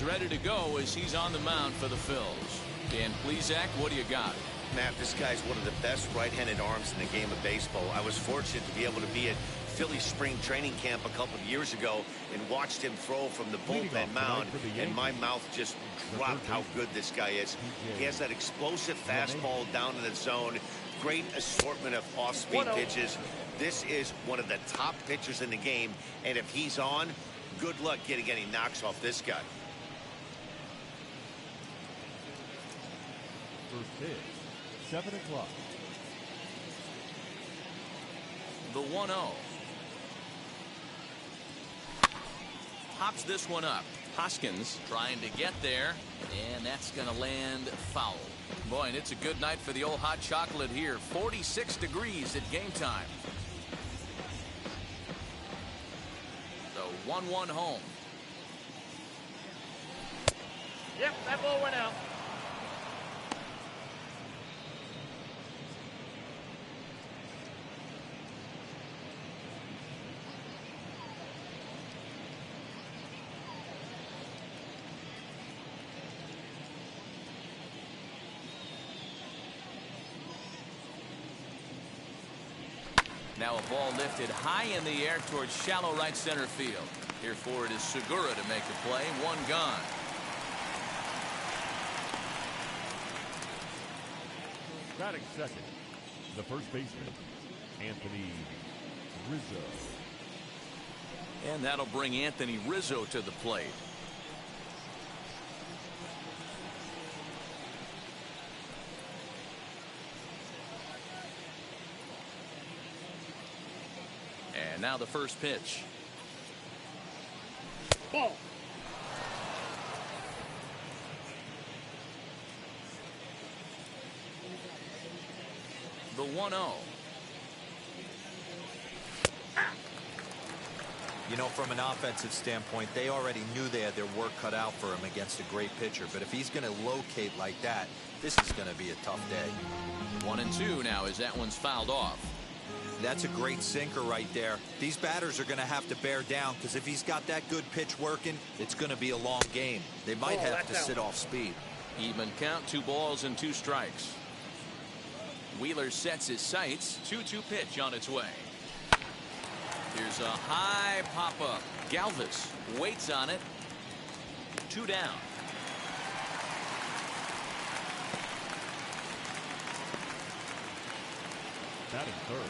ready to go as he's on the mound for the Phils. Dan Plesac, what do you got? Matt, this guy's one of the best right-handed arms in the game of baseball. I was fortunate to be able to be at Philly spring training camp a couple of years ago and watched him throw from the bullpen mound, and my mouth just dropped how good this guy is. He has that explosive fastball down in the zone, great assortment of off-speed pitches. This is one of the top pitchers in the game, and if he's on, good luck getting any knocks off this guy. First pitch, 7 o'clock. The 1-0. Pops this one up. Hoskins trying to get there, and that's going to land foul. Boy, and it's a good night for the old hot chocolate here. 46 degrees at game time. The 1-1 home. Yep, that ball went out. Now a ball lifted high in the air towards shallow right center field. Here for it is Segura to make the play. One gone. Batting second, the first baseman, Anthony Rizzo. And that'll bring Anthony Rizzo to the plate. And now the first pitch. Ball. The 1-0. You know, from an offensive standpoint, they already knew they had their work cut out for him against a great pitcher. But if he's going to locate like that, this is going to be a tough day. 1-2 now as that one's fouled off. That's a great sinker right there. These batters are going to have to bear down, because if he's got that good pitch working, it's going to be a long game. They might have to sit off speed. Even count, 2 balls and 2 strikes. Wheeler sets his sights. 2-2 pitch on its way. Here's a high pop-up. Galvis waits on it. 2 down.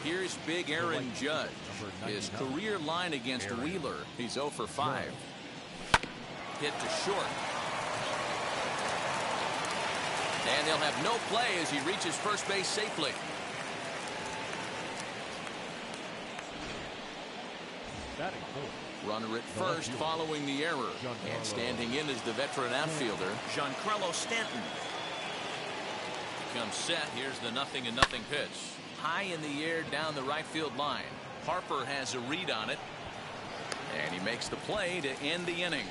Here's big Aaron Judge. His career line against Wheeler. He's 0 for 5. Hit to short. And they'll have no play as he reaches first base safely. Runner at first following the error. And standing in is the veteran outfielder, Giancarlo Stanton. Comes set. Here's the 0-0 pitch. High in the air down the right field line. Harper has a read on it. And he makes the play to end the inning.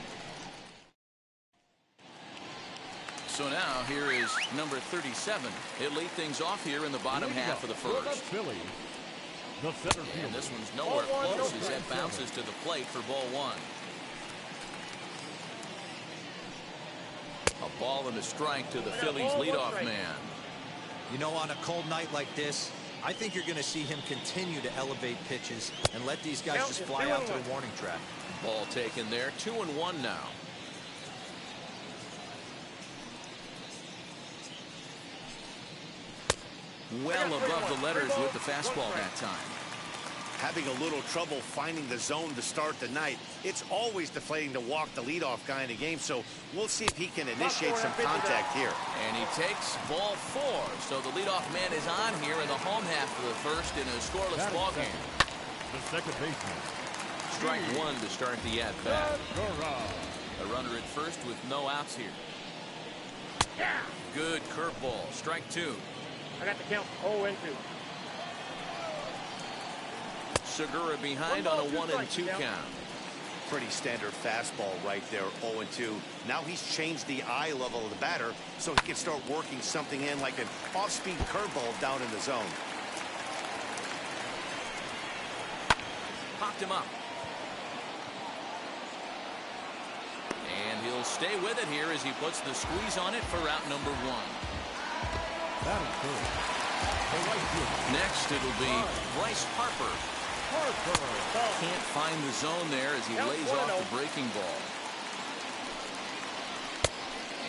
So now here is number 37. He'll lead things off here in the bottom half of the first. And this one's nowhere close as it bounces to the plate for ball 1. A ball and a strike to the Phillies leadoff man. You know, on a cold night like this, I think you're going to see him continue to elevate pitches and let these guys just fly out to the warning track. Ball taken there. 2-1 now. Well above the letters with the fastball that time. Having a little trouble finding the zone to start the night. It's always deflating to walk the leadoff guy in a game, so we'll see if he can initiate some contact here. And he takes ball 4. So the leadoff man is on here in the home half of the first in a scoreless ball game. The second baseman. Strike 1 to start the at-bat. A runner at first with no outs here. Good curveball. Strike 2. I got the count 0-2. Segura behind on a 1-2 count. Pretty standard fastball right there, 0-2. Now he's changed the eye level of the batter so he can start working something in like an off-speed curveball down in the zone. Popped him up. And he'll stay with it here as he puts the squeeze on it for out number 1. Batting first. The right fielder. Next, it'll be Bryce Harper. Can't find the zone there as he lays off the breaking ball.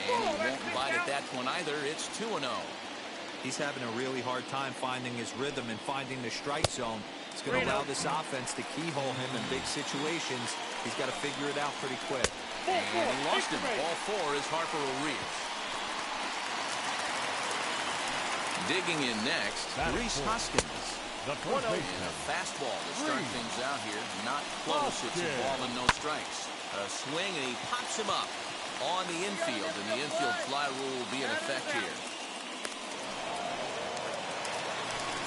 And he won't bite at that one either. It's 2-0. He's having a really hard time finding his rhythm and finding the strike zone. It's going to allow this offense to keyhole him in big situations. He's got to figure it out pretty quick. And he lost him. Ball 4 as Harper will reach. Digging in next, Reese Hoskins. The first And baseman. a fastball to start things out here. Not close. It's a ball and no strikes. A swing, and he pops him up on the infield, and the infield fly rule will be in effect here.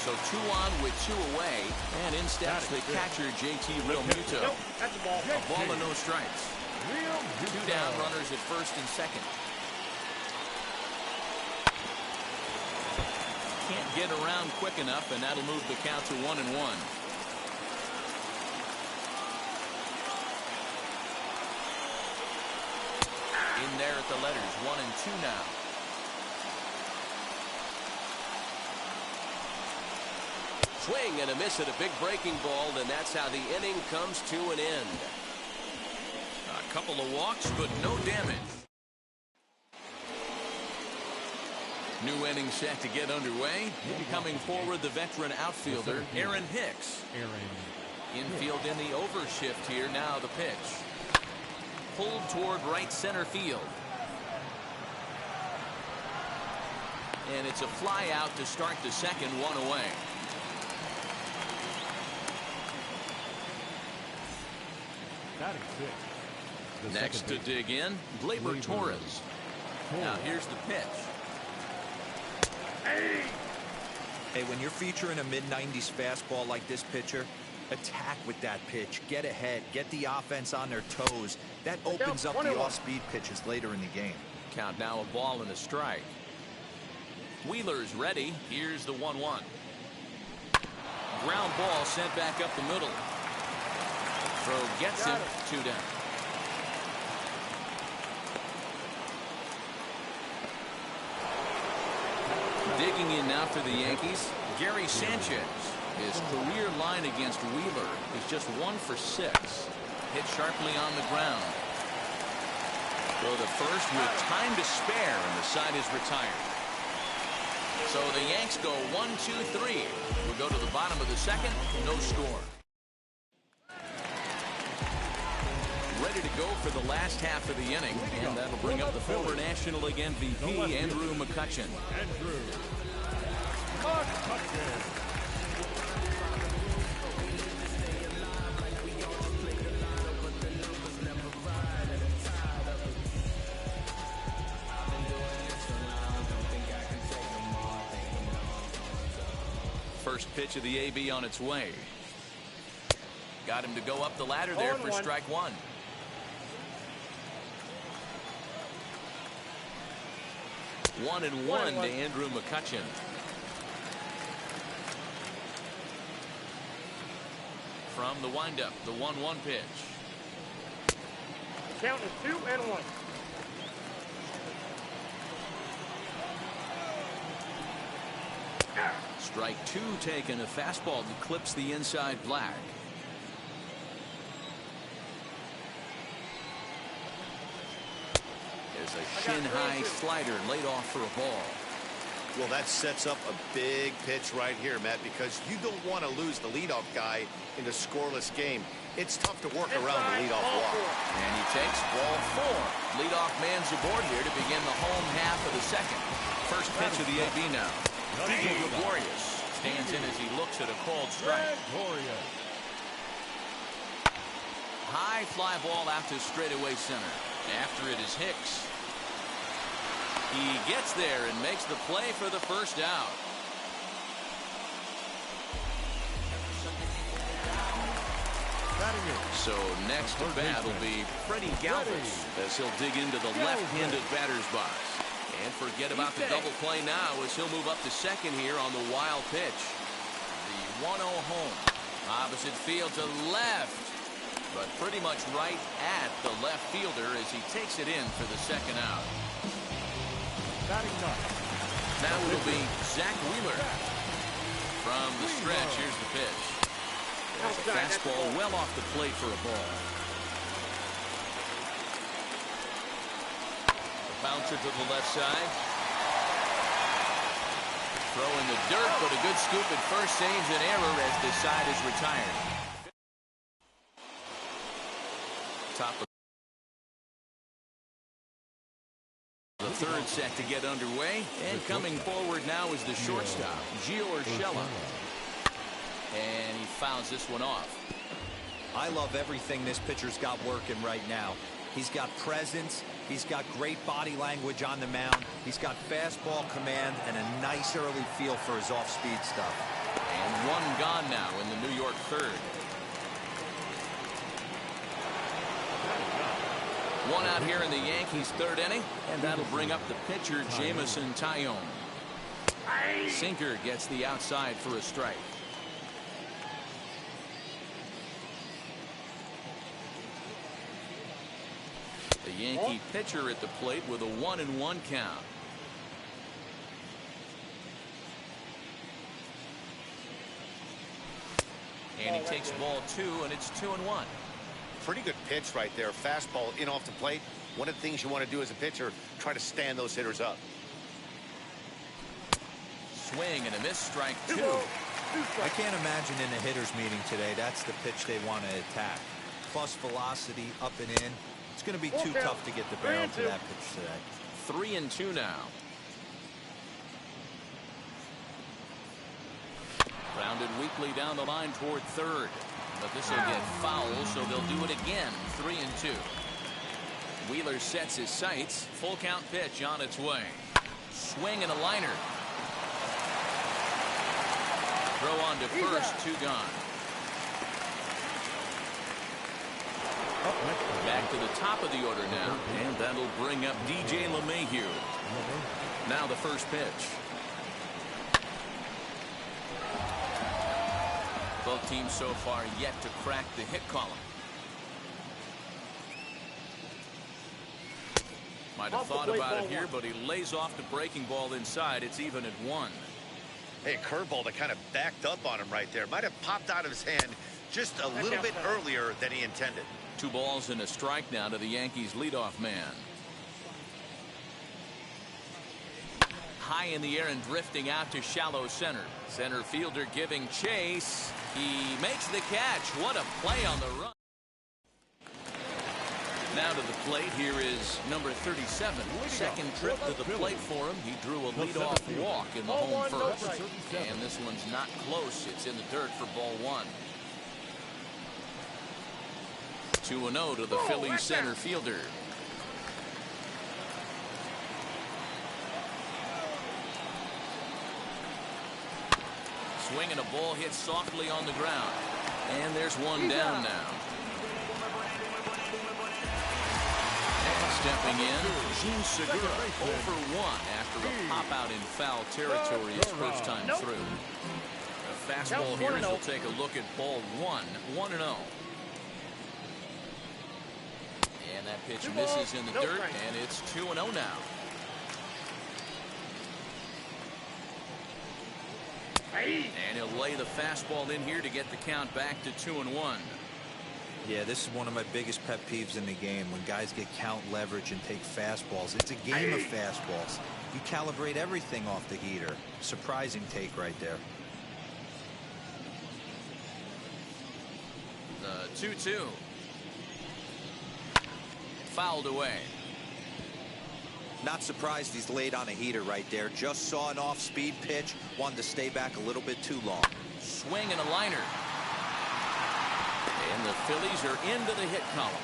So 2 on with 2 away, and in steps the catcher, JT Realmuto. Nope, that's a ball. A ball and no strikes. 2 down, runners at first and second. Can't get around quick enough, and that'll move the count to 1-1. In there at the letters, 1-2 now. Swing and a miss at a big breaking ball, and that's how the inning comes to an end. A couple of walks, but no damage. New inning set to get underway. Coming forward, the veteran outfielder, Aaron Hicks. Infield in the overshift here. Now the pitch. Pulled toward right center field. And it's a fly out to start the second, 1 away. Batting sixth. The Next to second dig in, Gleyber Torres. Now here's the pitch. Hey, when you're featuring a mid-90s fastball like this pitcher, attack with that pitch. Get ahead. Get the offense on their toes. That opens up the off-speed pitches later in the game. Count now, a ball and a strike. Wheeler's ready. Here's the 1-1. Ground ball sent back up the middle. Throw gets him. 2 down. Digging in now for the Yankees, Gary Sanchez. His career line against Wheeler is just 1 for 6. Hit sharply on the ground. Throw to first with time to spare, and the side is retired. So the Yanks go 1-2-3. We'll go to the bottom of the second. No score. Ready to go for the last half of the inning, and that'll bring up the former National League MVP, Andrew McCutchen. Andrew McCutchen. First pitch of the AB on its way. Got him to go up the ladder there for strike 1. One and one to Andrew McCutchen. From the windup, the 1-1 pitch. Count is 2-1. Strike 2 taken. A fastball that clips the inside black. There's a shin-high slider laid off for a ball. Well, that sets up a big pitch right here, Matt, because you don't want to lose the leadoff guy in a scoreless game. It's tough to work around the leadoff walk. And he takes ball 4. Leadoff man's aboard here to begin the home half of the second. First pitch of the AB now. Gregorius stands in as he looks at a called strike. High fly ball out to straightaway center. After it is Hicks. He gets there and makes the play for the first out. So next to bat will be Freddie Galvis as he'll dig into the left-handed batter's box. And forget about the double play now as he'll move up to second here on the wild pitch. The 1-0 home. Opposite field to left. but pretty much right at the left fielder as he takes it in for the second out. Batting ninth. Now it'll be Zach Wheeler. From the stretch, here's the pitch. Fastball well off the plate for a ball. Bouncer to the left side. Throw in the dirt, but a good scoop at first saves an error as this side is retired. Top of the third set to get underway, and coming forward now is the shortstop, Gio Urshela. And he fouls this one off. I love everything this pitcher's got working right now. He's got presence. He's got great body language on the mound. He's got fastball command and a nice early feel for his off-speed stuff. And one gone now in the New York third. One out here in the Yankees' third inning, and that'll bring up the pitcher, Jameson Taillon. Sinker gets the outside for a strike. The Yankee pitcher at the plate with a 1-1 count. And he takes ball 2, and it's 2-1. Pretty good pitch right there. Fastball in off the plate. One of the things you want to do as a pitcher, try to stand those hitters up. Swing and a miss, strike 2. I can't imagine in a hitter's meeting today that's the pitch they want to attack. Plus velocity up and in. It's going to be too tough to get the barrel to that pitch today. 3-2 now. Grounded weakly down the line toward third. But this will get foul, so they'll do it again. 3-2. Wheeler sets his sights. Full count pitch on its way. Swing and a liner. Throw on to first, 2 gone. Back to the top of the order now, and that'll bring up DJ LeMahieu. Now the first pitch. Both teams so far yet to crack the hit column. Might have thought about it here, but he lays off the breaking ball inside. It's even at 1. Hey, curveball that kind of backed up on him right there. Might have popped out of his hand just a little bit earlier than he intended. 2 balls and a strike now to the Yankees leadoff man. High in the air and drifting out to shallow center. Center fielder giving chase. He makes the catch. What a play on the run. Now to the plate, here is number 37. Second trip to the plate for him. He drew a leadoff walk in the home first. And this one's not close. It's in the dirt for ball 1. 2-0 to the Phillies center fielder. Swing and a ball hit softly on the ground. And there's one down now. And stepping in, Gene Segura over 1 after a pop out in foul territory his first time through. The fastball here as we'll take a look at ball 1, 1-0. And that pitch misses in the dirt, and it's 2-0 now. And he'll lay the fastball in here to get the count back to 2-1. Yeah, this is one of my biggest pet peeves in the game, when guys get count leverage and take fastballs. It's a game of fastballs. You calibrate everything off the heater. Surprising take right there. 2-2. Fouled away. Not surprised he's laid on a heater right there. Just saw an off-speed pitch. Wanted to stay back a little bit too long. Swing and a liner. And the Phillies are into the hit column.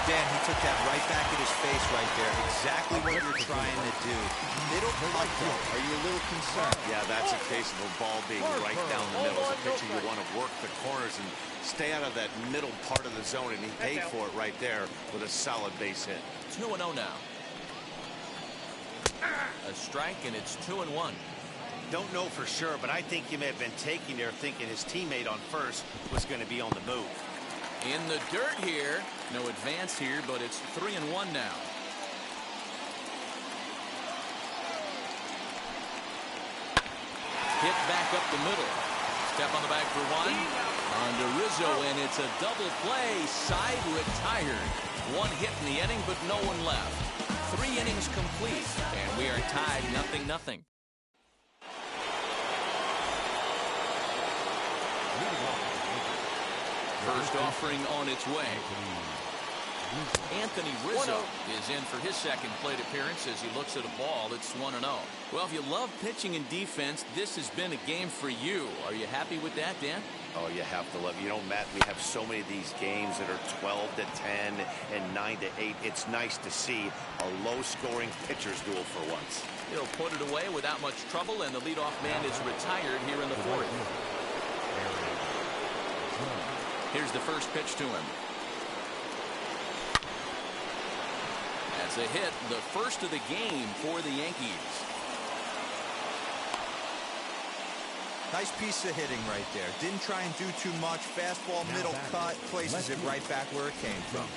Dan, he took that right back at his face right there. Exactly what you're trying to do. Middle punt though. Are you a little concerned? Yeah, that's a case of a ball being right down the middle. As a pitcher, you want to work the corners and stay out of that middle part of the zone, and he paid for it right there with a solid base hit. 2-0 now. A strike, and it's 2-1. Don't know for sure, but I think he may have been taking there thinking his teammate on first was going to be on the move. In the dirt here. No advance here, but it's 3-1 now. Hit back up the middle. Step on the bag for one. On to Rizzo, and it's a double play. Side retired. One hit in the inning, but no one left. 3 innings complete, and we are tied 0-0. First offering on its way. Anthony Rizzo is in for his second plate appearance as he looks at a ball that's 1-0. Well, if you love pitching and defense, this has been a game for you. Are you happy with that, Dan? Oh, you have to love it. You know, Matt, we have so many of these games that are 12-10 and 9-8. It's nice to see a low-scoring pitcher's duel for once. He'll put it away without much trouble, and the leadoff man is retired here in the fourth. Here's the first pitch to him. That's a hit, the first of the game for the Yankees. Nice piece of hitting right there. Didn't try and do too much. Fastball, middle cut, places it right back where it came from.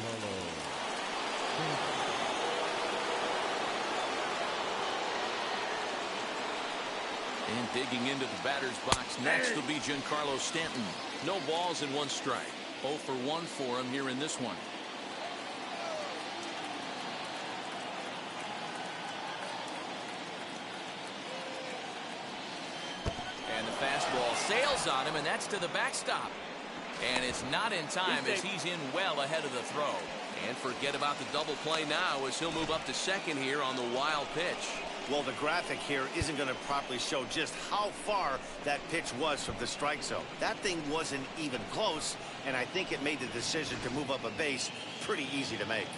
And digging into the batter's box next will be Giancarlo Stanton. No balls and 1 strike. 0 for 1 for him here in this one. And the fastball sails on him, and that's to the backstop. And it's not in time as he's in well ahead of the throw. And forget about the double play now as he'll move up to second here on the wild pitch. Well, the graphic here isn't going to properly show just how far that pitch was from the strike zone. That thing wasn't even close, and I think it made the decision to move up a base pretty easy to make.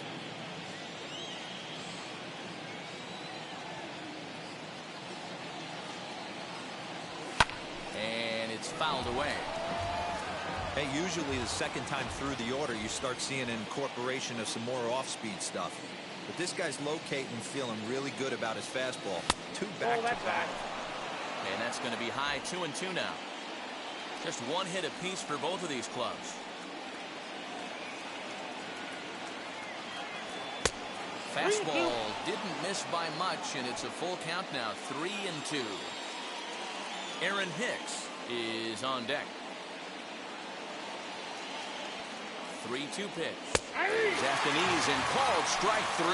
And it's fouled away. Hey, usually the second time through the order, you start seeing an incorporation of some more off-speed stuff. But this guy's locating and feeling really good about his fastball. 2 back-to-back. And that's going to be high 2-2 now. Just 1 hit apiece for both of these clubs. Fastball didn't miss by much, and it's a full count now, 3-2. Aaron Hicks is on deck. 3-2 pitch. Japanese and called strike 3.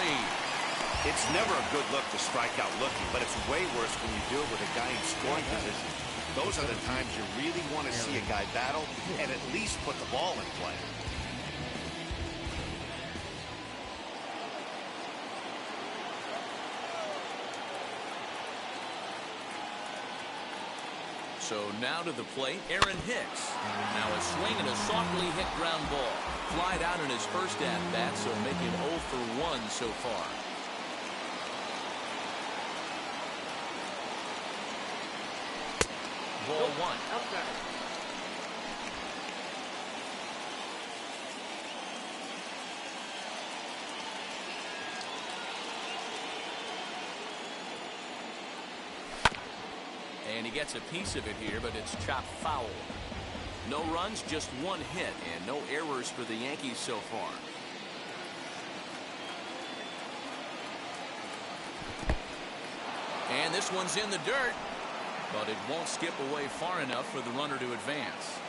It's never a good look to strike out looking, but it's way worse when you do it with a guy in scoring position. Those are the times you really want to see a guy battle and at least put the ball in play. So now to the plate, Aaron Hicks. Now a swing and a softly hit ground ball. Flied out in his first at-bat, so making 0 for 1 so far. Ball 1. And he gets a piece of it here, but it's chopped foul. No runs, just 1 hit, and no errors for the Yankees so far. And this one's in the dirt, but it won't skip away far enough for the runner to advance.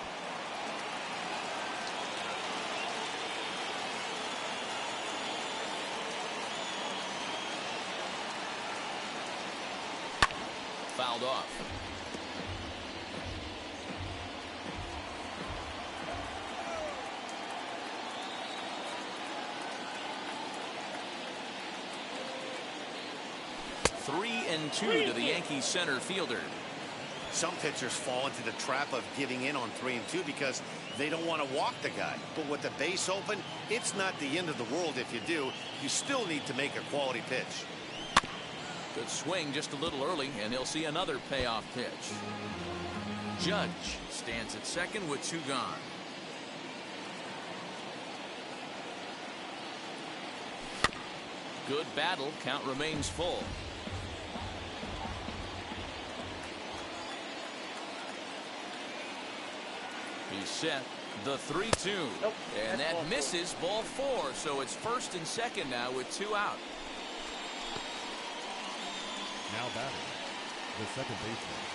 Fouled off. Three and 2 to the Yankees center fielder. Some pitchers fall into the trap of giving in on 3 and 2 because they don't want to walk the guy. But with the base open, it's not the end of the world if you do. You still need to make a quality pitch. Good swing just a little early, and he'll see another payoff pitch. Judge stands at second with 2 gone. Good battle. Count remains full. set. The 3-2. Nope. And that misses ball 4. So it's first and second now with 2 out. Now batting, the second baseman.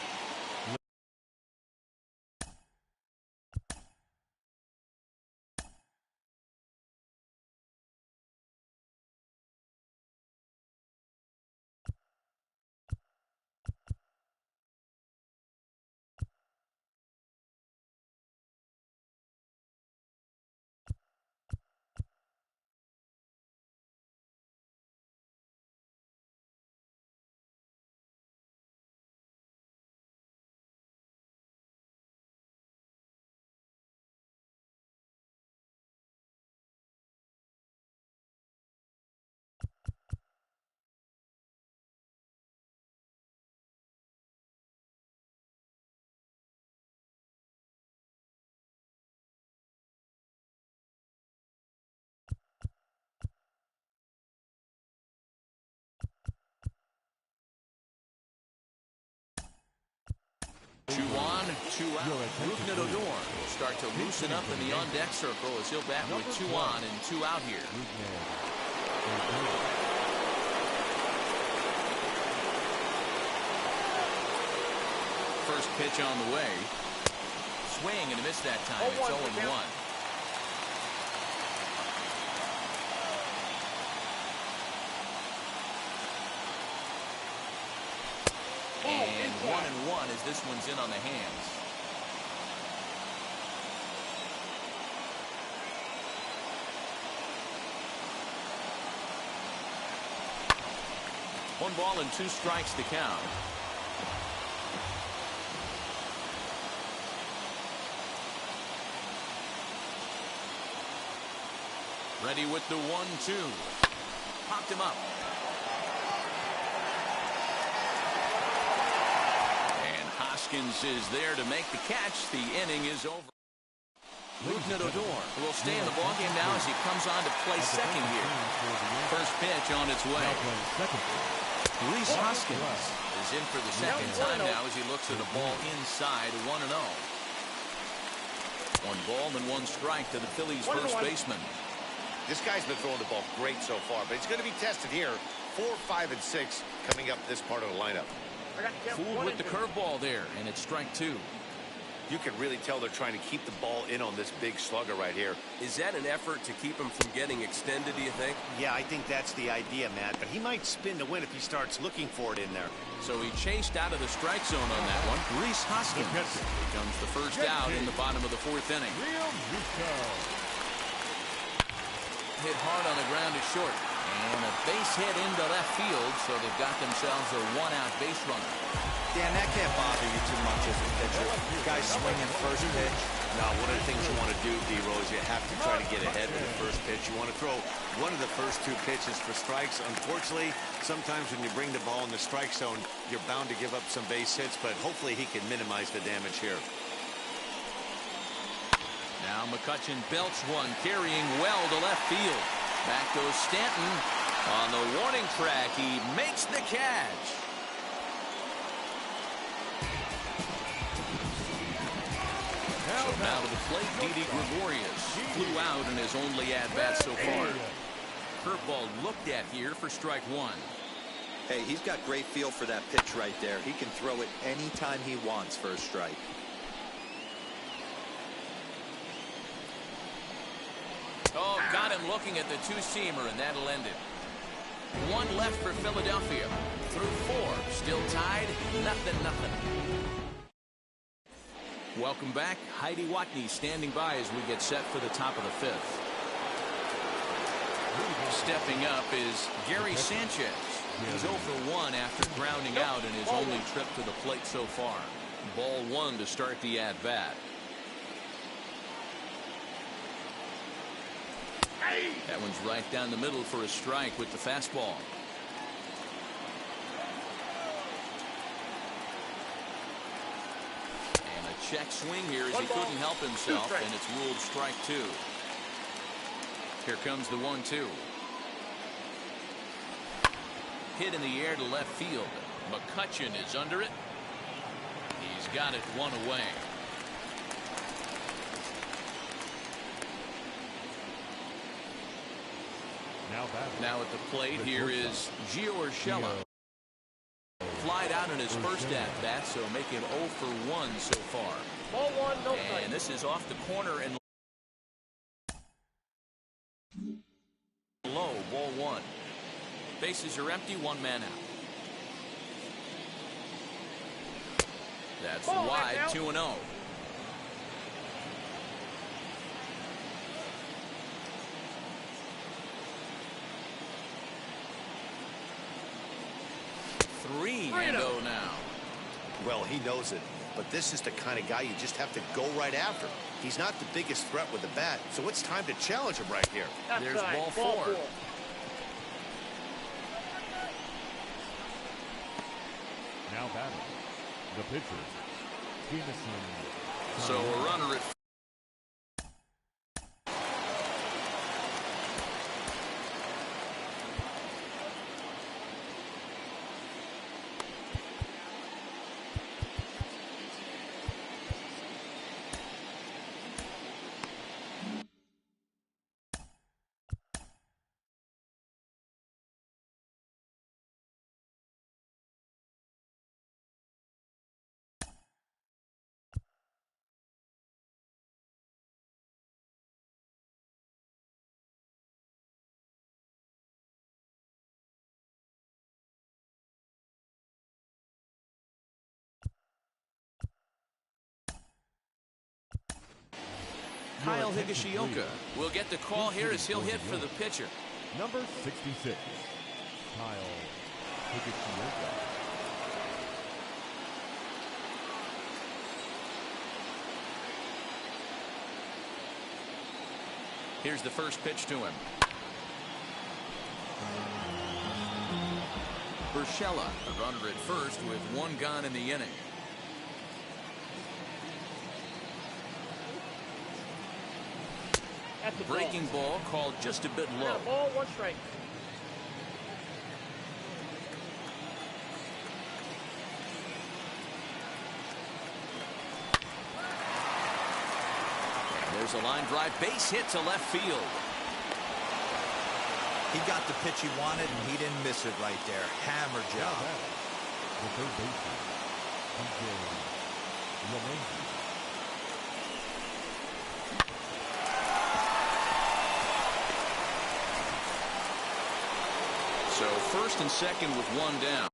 2 on, 2 out. Rougned Odor will start to loosen up in the on-deck circle as he'll bat with 2 on and 2 out here. First pitch on the way. Swing and a miss that time. It's 0-1. And 1-1 as this one's in on the hands. One ball and 2 strikes to count. Ready with the 1-2. Popped him up. Hoskins is there to make the catch. The inning is over. Rougned Odor will stay in the ballgame now as he comes on to play second here. First pitch on its way. Rhys Hoskins is in for the second time now as he looks at a ball inside 1-0. 1 ball and 1 strike to the Phillies first baseman. This guy's been throwing the ball great so far, but he's going to be tested here. 4, 5, and 6 coming up this part of the lineup. Fooled with the curveball there, and it's strike 2. You can really tell they're trying to keep the ball in on this big slugger right here. Is that an effort to keep him from getting extended, do you think? Yeah, I think that's the idea, Matt, but he might spin to win if he starts looking for it in there. So he chased out of the strike zone on that one. Rhys Hoskins becomes the first out in the bottom of the 4th inning. Hit hard on the ground to short. And a base hit into left field, so they've got themselves a 1-out base runner. Dan, that can't bother you too much as a pitcher. Guys swinging first pitch. Now, one of the things you want to do, D-Rose, you have to try to get ahead with the first pitch. You want to throw one of the first 2 pitches for strikes. Unfortunately, sometimes when you bring the ball in the strike zone, you're bound to give up some base hits, but hopefully he can minimize the damage here. Now McCutchen belts one, carrying well to left field. Back goes Stanton. On the warning track, he makes the catch. So now to the plate, Didi Gregorius flew out in his only at-bat so far. Curveball looked at here for strike 1. Hey, he's got great feel for that pitch right there. He can throw it anytime he wants for a strike. Oh, got him looking at the 2-seamer, and that'll end it. 1 left for Philadelphia. Through 4, still tied, 0-0. Welcome back. Heidi Watney standing by as we get set for the top of the 5th. Stepping up is Gary Sanchez. He's 0 for 1 after grounding out in his only trip to the plate so far. Ball 1 to start the at-bat. That one's right down the middle for a strike with the fastball. And a check swing here as he couldn't help himself, and it's ruled strike 2. Here comes the 1-2. Hit in the air to left field. McCutchen is under it. He's got it 1 away. Now at the plate here is Gio Urshela. Flied out in his first at-bat, so make him 0 for 1 so far. Ball one, no strike. And this is off the corner and low, ball 1. Bases are empty, 1 man out. That's Ball wide, back 2-0. Three and go now. Well, he knows it, but this is the kind of guy you just have to go right after. He's not the biggest threat with the bat, so it's time to challenge him right here. There's ball 4. Now batting, the pitcher, Jameson. So a runner at Kyle Higashioka will get the call here as he'll hit for the pitcher. Number 66, Kyle Higashioka. Here's the first pitch to him. Urshela, a runner at first with 1 gone in the inning. That's a Breaking ball called just a bit low. Yeah, ball 1 strike. There's a line drive base hit to left field. He got the pitch he wanted, and he didn't miss it right there. Hammer job. The third baseman, lmannican. So first and second with 1 down.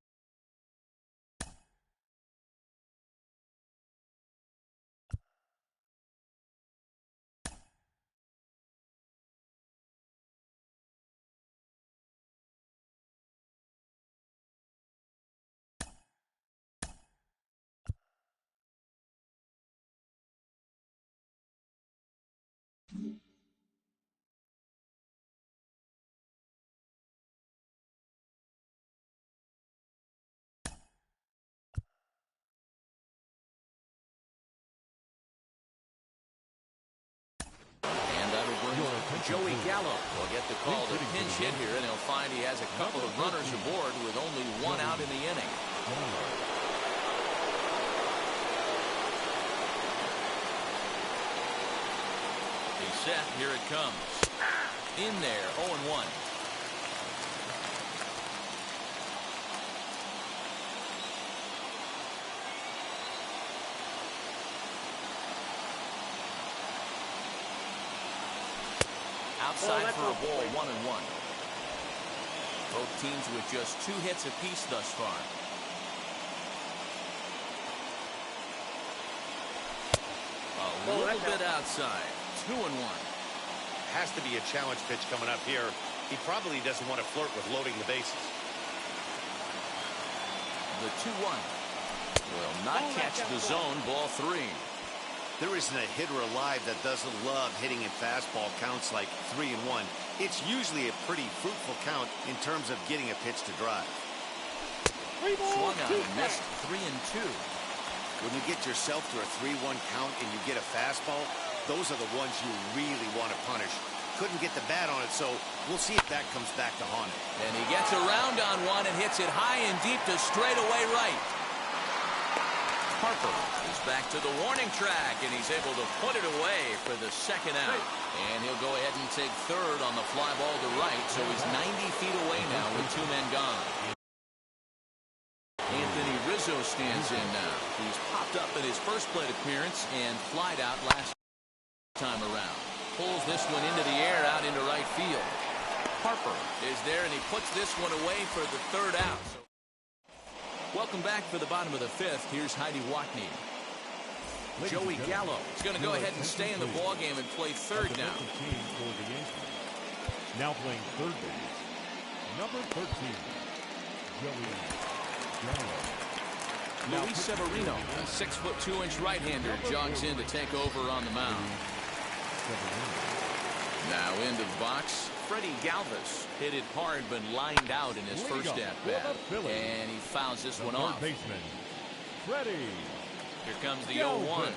Joey Gallo will get the call to pinch hit here, and he'll find he has a couple of runners aboard with only 1 out in the inning. He's set. Here it comes. In there, 0-1. Outside for a ball, 1-1. Both teams with just 2 hits apiece thus far. A little bit outside, 2-1. Has to be a challenge pitch coming up here. He probably doesn't want to flirt with loading the bases. The 2-1 will not catch the zone, ball 3. There isn't a hitter alive that doesn't love hitting in fastball counts like 3-1. It's usually a pretty fruitful count in terms of getting a pitch to drive. Swung on and missed, 3-2. When you get yourself to a 3-1 count and you get a fastball, those are the ones you really want to punish. Couldn't get the bat on it, so we'll see if that comes back to haunt it. And he gets around on one and hits it high and deep to straightaway right. Harper is back to the warning track, and he's able to put it away for the second out. And he'll go ahead and take third on the fly ball to right, so he's 90 feet away now with 2 men gone. Anthony Rizzo stands in now. He's popped up in his first plate appearance and flied out last time around. Pulls this one into the air out into right field. Harper is there, and he puts this one away for the third out. Welcome back for the bottom of the 5th. Here's Heidi Watney. Joey Gallo is going to go ahead and stay in the ballgame and play third now. Now playing third base, number 13, Joey Gallo. Luis Severino, a 6'2" right-hander, jogs in to take over on the mound. Now into the box, Freddie Galvis hit it hard but lined out in his first at-bat, and he fouls this one off. Baseman, Freddie. Here comes the 0-1.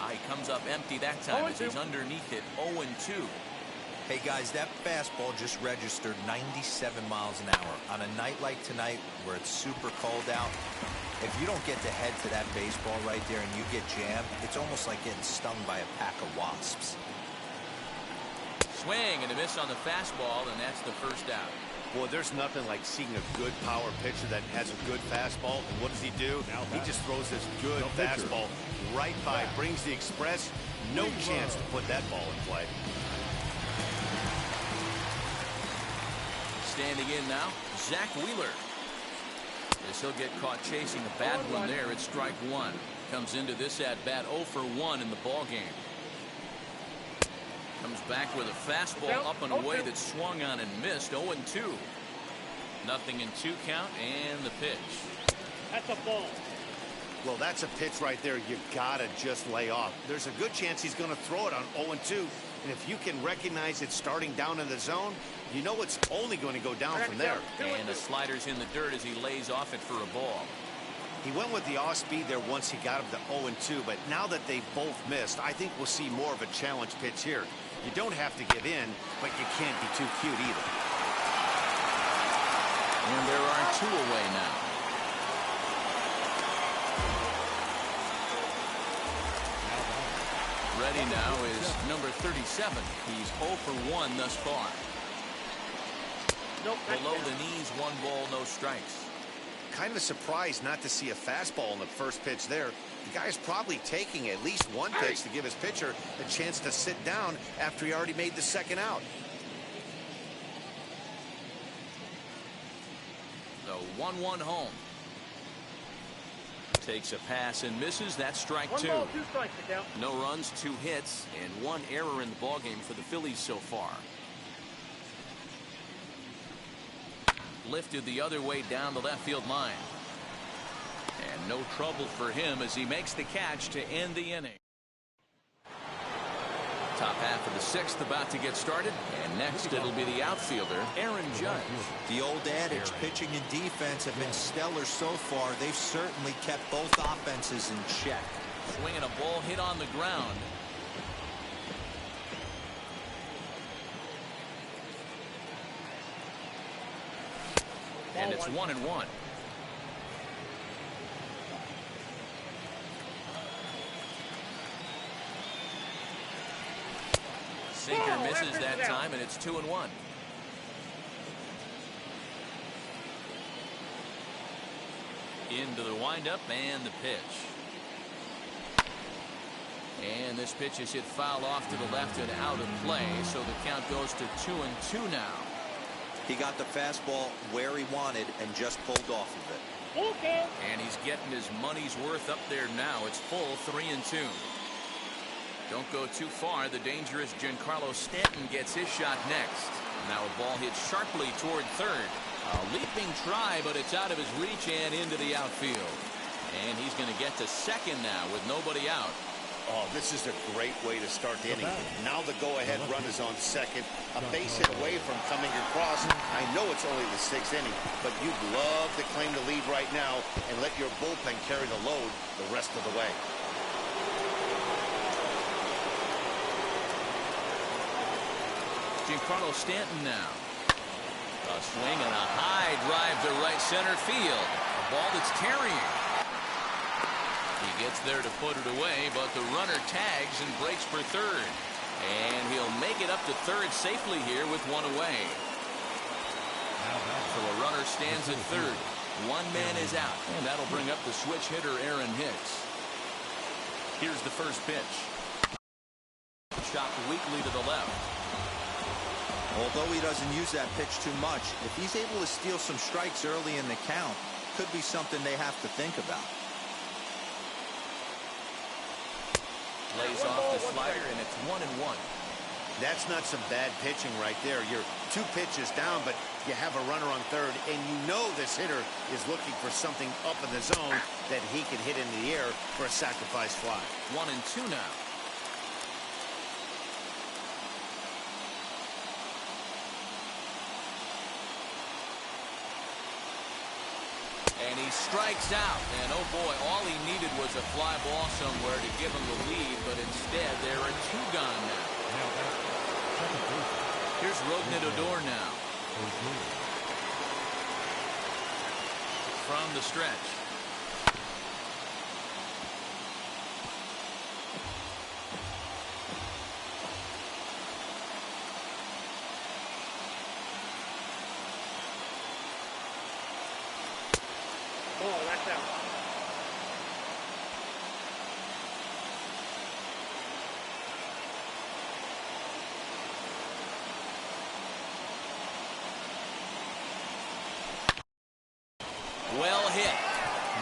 He comes up empty that time as he's underneath it, 0-2. Hey guys, that fastball just registered 97 miles an hour. On a night like tonight where it's super cold out, if you don't get to head to that baseball right there and you get jammed, it's almost like getting stung by a pack of wasps. Swing and a miss on the fastball, and that's the first out. Boy, there's nothing like seeing a good power pitcher that has a good fastball. And what does he do? He just throws this good fastball right by, brings the express. No chance to put that ball in play. Standing in now, Zach Wheeler. As he'll get caught chasing a bad one there at strike 1. Comes into this at-bat 0 for 1 in the ballgame. Comes back with a fastball up and away that swung on and missed. 0-2. Nothing in 2 count, and the pitch. That's a ball. Well, that's a pitch right there you gotta just lay off. There's a good chance he's going to throw it on 0-2. And if you can recognize it starting down in the zone, you know it's only going to go down from there. And the slider's in the dirt as he lays off it for a ball. He went with the off speed there once he got him to 0-2, but now that they've both missed, I think we'll see more of a challenge pitch here. You don't have to give in, but you can't be too cute either. And there are 2 away now. Ready now is number 37. He's 0 for 1 thus far. Below the knees, 1 ball, no strikes. Kind of surprised not to see a fastball in the first pitch there. The guy's probably taking at least 1 pitch to give his pitcher a chance to sit down after he already made the second out. The 1-1 home. Takes a pass and misses. That's strike 2. 1 ball, 2 strikes to count. No runs, 2 hits, and 1 error in the ballgame for the Phillies so far. Lifted the other way down the left field line. And no trouble for him as he makes the catch to end the inning. Top half of the 6th about to get started, and next it'll be the outfielder, Aaron Judge. The old adage, pitching and defense have been stellar so far. They've certainly kept both offenses in check. Swinging a ball hit on the ground. And it's 1-1. Sinker misses that time, and it's 2-1. Into the windup and the pitch. And this pitch is hit foul off to the left and out of play, so the count goes to 2-2 now. He got the fastball where he wanted and just pulled off of it. Okay. And he's getting his money's worth up there now. It's full 3-2. Don't go too far. The dangerous Giancarlo Stanton gets his shot next. Now a ball hit sharply toward third. A leaping try, but it's out of his reach and into the outfield. And he's going to get to second now with nobody out. Oh, this is a great way to start the inning. Now the go-ahead run is on second. A base hit away from coming across. I know it's only the 6th inning, but you'd love to claim the lead right now and let your bullpen carry the load the rest of the way. Giancarlo Stanton now. A swing and a high drive to right center field. A ball that's carrying. He gets there to put it away, but the runner tags and breaks for third. And he'll make it up to third safely here with one away. So a runner stands at third. One man is out, and that'll bring up the switch hitter, Aaron Hicks. Here's the first pitch. Chopped weakly to the left. Although he doesn't use that pitch too much, if he's able to steal some strikes early in the count, could be something they have to think about. Lays off the slider, and it's 1-1. That's not some bad pitching right there. You're 2 pitches down, but you have a runner on third, and you know this hitter is looking for something up in the zone that he can hit into the air for a sacrifice fly. 1-2 now. And he strikes out. And oh boy, all he needed was a fly ball somewhere to give him the lead, but instead there are 2 gone now. Here's Rougned Odor now. From the stretch. Oh, that's out. Well hit.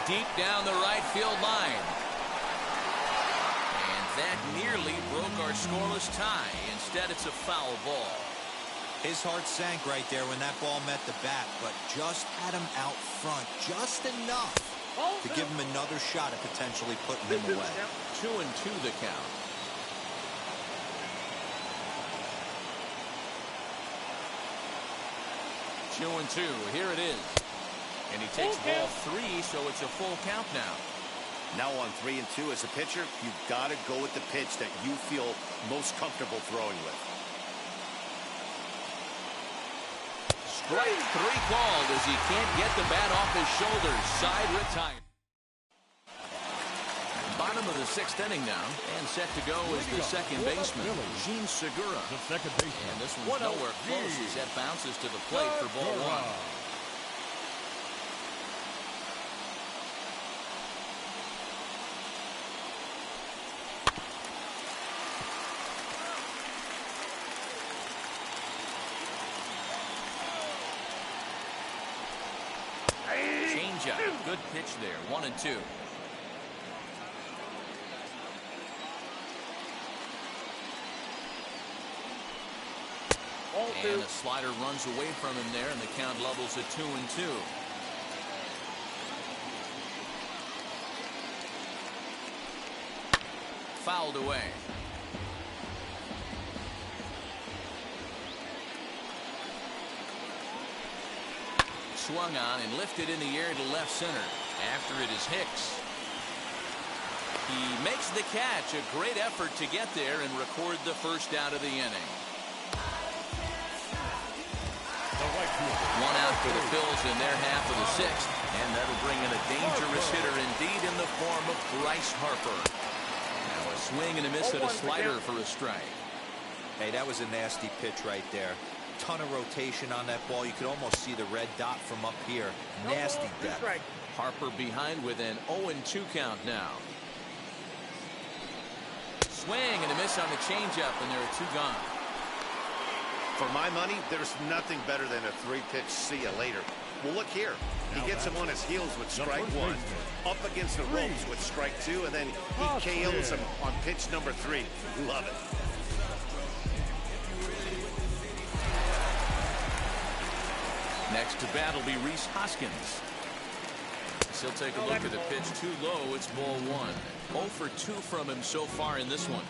Deep down the right field line. And that nearly broke our scoreless tie. Instead, it's a foul ball. His heart sank right there when that ball met the bat, but just had him out front just enough to give him another shot at potentially putting him away. 2-2 the count. Two and 2. Here it is. And he takes ball 3, so it's a full count now. Now on 3 and 2 as a pitcher, you've got to go with the pitch that you feel most comfortable throwing with. Strike 3 called as he can't get the bat off his shoulders. Side retired. Bottom of the 6th inning now, and set to go is the second baseman, Jean Segura. The second baseman. And this one's nowhere close as that bounces to the plate for ball 1. Good pitch there. 1-2. And the slider runs away from him there, and the count levels at 2-2. Fouled away. Swung on and lifted in the air to left center. After it is Hicks. He makes the catch. A great effort to get there and record the first out of the inning. 1 out for the Phils in their half of the 6th. And that'll bring in a dangerous hitter indeed in the form of Bryce Harper. Now a swing and a miss at a slider for a strike. Hey, that was a nasty pitch right there. Ton of rotation on that ball. You could almost see the red dot from up here. Nasty depth. Harper behind with an 0-2 count now. Swing and a miss on the changeup, and there are 2 gone. For my money, there's nothing better than a 3-pitch see ya later. Well, look here. He gets him on his heels with strike 1, up against the ropes with strike 2, and then he KOs him on pitch number 3. Love it. Next to bat will be Rhys Hoskins. He'll take a look at the pitch too low. It's ball 1. 0 for 2 from him so far in this one.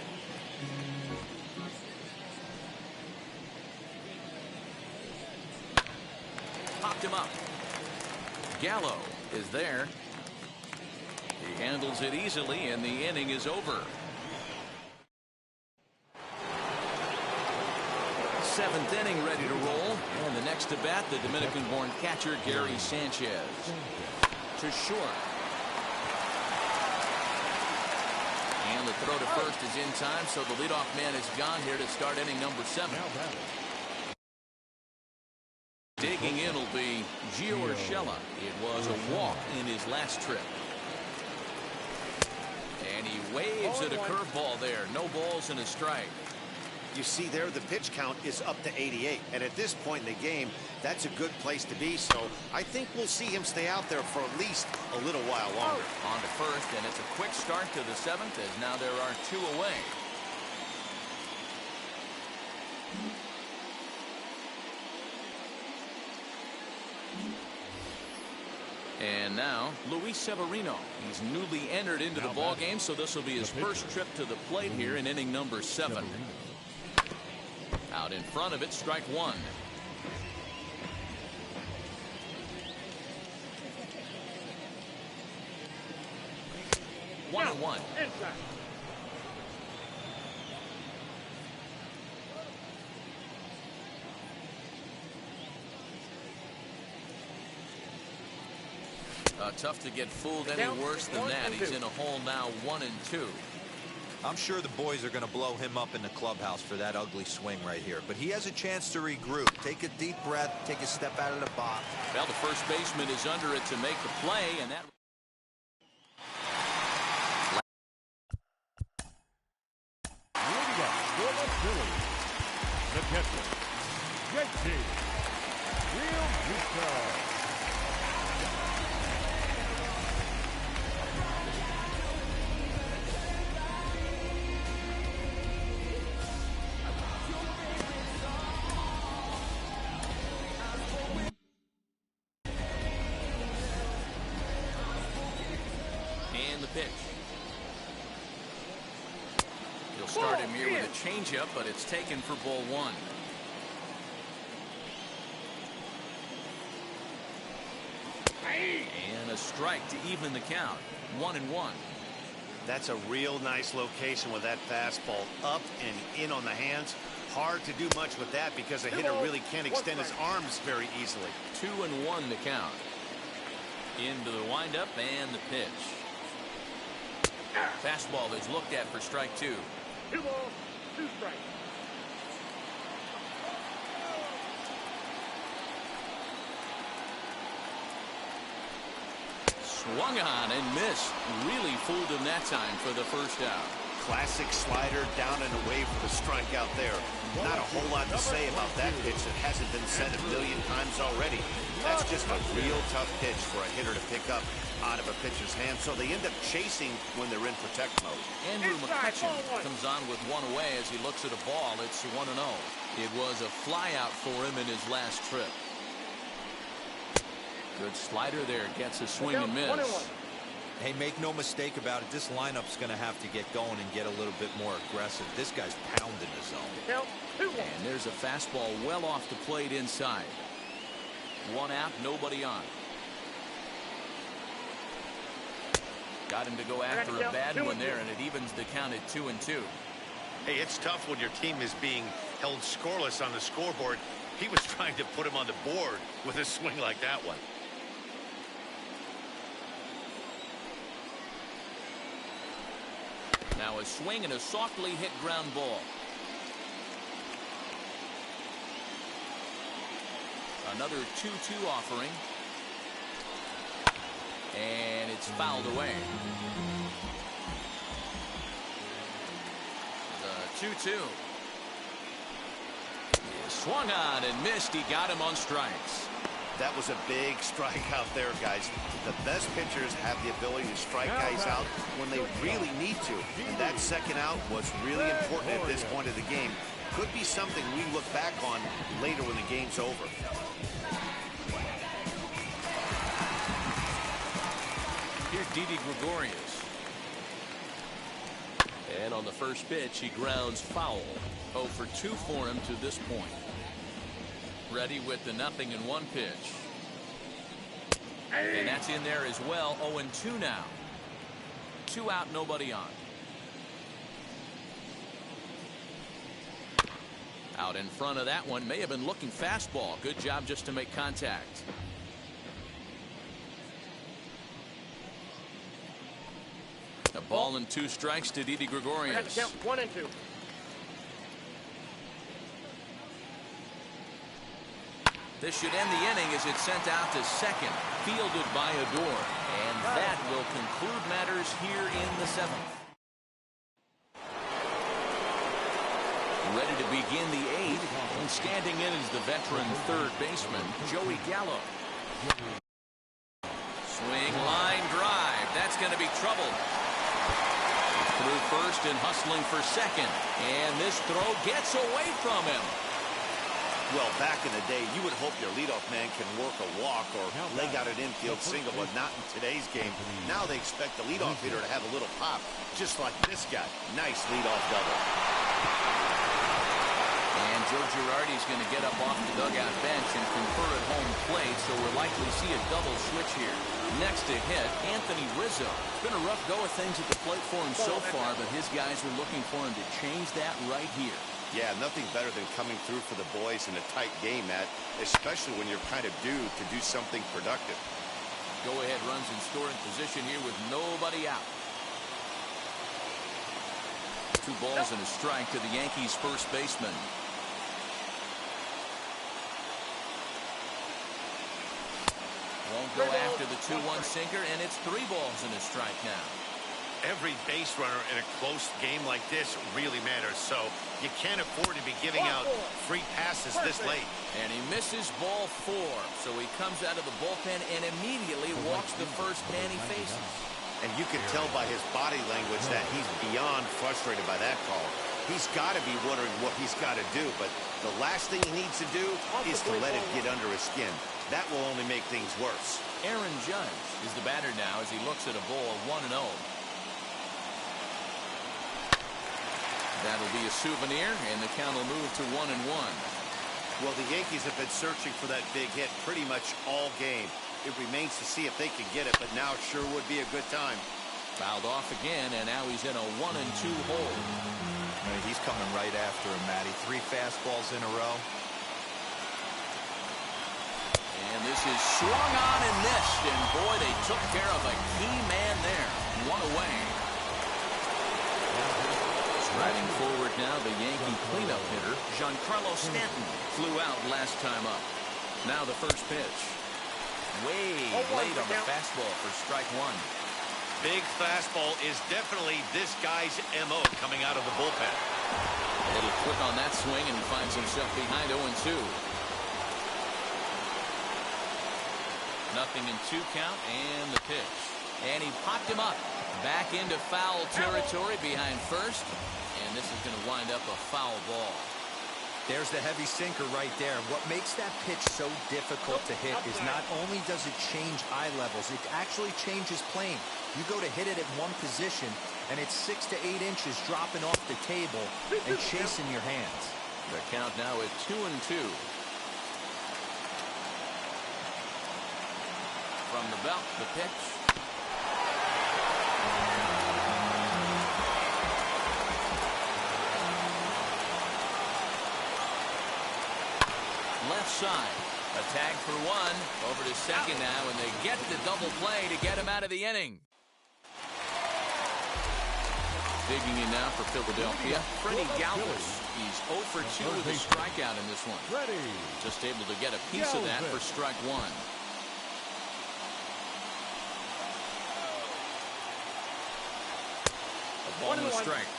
Popped him up. Gallo is there. He handles it easily, and the inning is over. 7th inning ready to roll, and the next to bat, the Dominican-born catcher Gary Sanchez. To short. And the throw to first is in time, so the leadoff man is gone here to start inning number 7. Digging in will be Gio Urshela. It was a walk in his last trip. And he waves at a curveball there. No balls and a strike. You see there, the pitch count is up to 88. And at this point in the game, that's a good place to be. So I think we'll see him stay out there for at least a little while longer. On to first, and it's a quick start to the 7th, as now there are 2 away. And now, Luis Severino. He's newly entered into the ball game, so this will be his first trip to the plate here in inning number 7. Out in front of it, strike 1. One and one. Tough to get fooled any worse than that. He's in a hole now, 1 and 2. I'm sure the boys are going to blow him up in the clubhouse for that ugly swing right here. But he has a chance to regroup. Take a deep breath. Take a step out of the box. Well, the first baseman is under it to make the play, and that. Leading up for the Phillies, the catcher, JT Realmuto. Pitch. He'll start him here with a changeup, but it's taken for ball 1. And a strike to even the count. 1 and 1. That's a real nice location with that fastball up and in on the hands. Hard to do much with that because a hitter really can't extend his arms very easily. 2 and 1 the count. Into the windup and the pitch. Fastball is looked at for strike 2. 2 balls, 2 strikes. Swung on and missed. Really fooled him that time for the first out. Classic slider down and away for the strikeout there. Not a whole lot to say about that pitch that hasn't been said a million times already. That's just a real tough pitch for a hitter to pick up out of a pitcher's hand, so they end up chasing when they're in protect mode. Andrew McCutcheon comes on with 1 away as he looks at a ball. It's 1-0. It was a flyout for him in his last trip. Good slider there, gets a swing and miss. Hey, make no mistake about it, this lineup's going to have to get going and get a little bit more aggressive. This guy's pounding the zone. And there's a fastball well off the plate inside. 1 out, nobody on. Got him to go after a bad one there, and it evens the count at 2 and 2. Hey, it's tough when your team is being held scoreless on the scoreboard. He was trying to put him on the board with a swing like that one. Now a swing and a softly hit ground ball. Another 2-2 offering. And it's fouled away. The 2-2. Swung on and missed. He got him on strikes. That was a big strikeout there, guys. The best pitchers have the ability to strike guys out when they really need to. And that second out was really important at this point of the game. Could be something we look back on later when the game's over. Here's Didi Gregorius. And on the first pitch, he grounds foul. 0 for 2 for him to this point. Ready with the 0-1 pitch. And that's in there as well. 0-2 now. 2 out, nobody on. Out in front of that one, may have been looking fastball. Good job just to make contact. A ball and 2 strikes to Didi Gregorius. Count 1 and 2. This should end the inning as it's sent out to second, fielded by Adore. And that will conclude matters here in the 7th. Ready to begin the 8th, and standing in is the veteran third baseman, Joey Gallo. Swing, line, drive. That's going to be trouble. Through first and hustling for second. And this throw gets away from him. Well, back in the day, you would hope your leadoff man can work a walk or leg out an infield single, but not in today's game. Now they expect the leadoff hitter to have a little pop, just like this guy. Nice leadoff double. And Joe Girardi's going to get up off the dugout bench and confer at home plate, so we'll likely see a double switch here. Next to hit, Anthony Rizzo. It's been a rough go of things at the plate for him so far, but his guys are looking for him to change that right here. Yeah, nothing better than coming through for the boys in a tight game, Matt, especially when you're kind of due to do something productive. Go-ahead runs in scoring position here with nobody out. 2 balls and a strike to the Yankees' first baseman. Won't go after the 2-1 sinker, and it's 3 balls and a strike now. Every base runner in a close game like this really matters, so you can't afford to be giving out free passes this late. And he misses ball 4, so he comes out of the bullpen and immediately walks the first man he faces. And you can tell by his body language that he's beyond frustrated by that call. He's got to be wondering what he's got to do, but the last thing he needs to do is to let it get under his skin. That will only make things worse. Aaron Judge is the batter now as he looks at a ball 1-0. That'll be a souvenir, and the count will move to 1-1. Well, the Yankees have been searching for that big hit pretty much all game. It remains to see if they can get it, but now it sure would be a good time. Fouled off again, and now he's in a 1-2 hole. He's coming right after him, Matty. 3 fastballs in a row. And this is swung on and missed, and boy, they took care of a key man there. 1 away. Riding forward now, the Yankee cleanup hitter, Giancarlo Stanton, flew out last time up. Now the first pitch. Way late on the fastball for strike 1. Big fastball is definitely this guy's MO coming out of the bullpen. A little quick on that swing, and he finds himself behind 0-2. Nothing in 2 count, and the pitch. And he popped him up. Back into foul territory behind first. And this is going to wind up a foul ball. There's the heavy sinker right there. What makes that pitch so difficult to hit is not only does it change eye levels, it actually changes plane. You go to hit it at one position, and it's 6 to 8 inches dropping off the table and chasing your hands. The count now at 2-2. From the belt, the pitch. Left side. A tag for 1. Over to second now, and they get the double play to get him out of the inning. Digging in now for Philadelphia, Freddie Galvis. He's 0 for 2 with a strikeout in this one. Just able to get a piece of that for strike 1. A ball and a strike.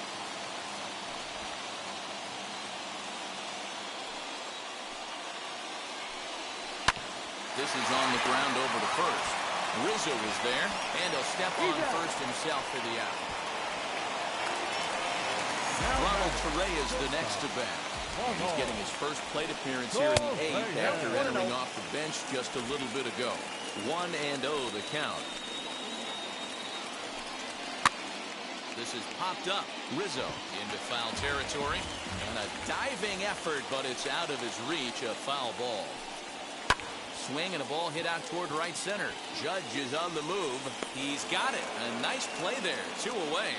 This is on the ground over to first. Rizzo is there, and he'll step on first himself for the out. Ronald Torre is the next to bat. He's getting his first plate appearance here in the 8th after entering off the bench just a little bit ago. 1-0 the count. This is popped up. Rizzo into foul territory. And a diving effort, but it's out of his reach. A foul ball. Swing and a ball hit out toward right center. Judge is on the move. He's got it. A nice play there. 2 away.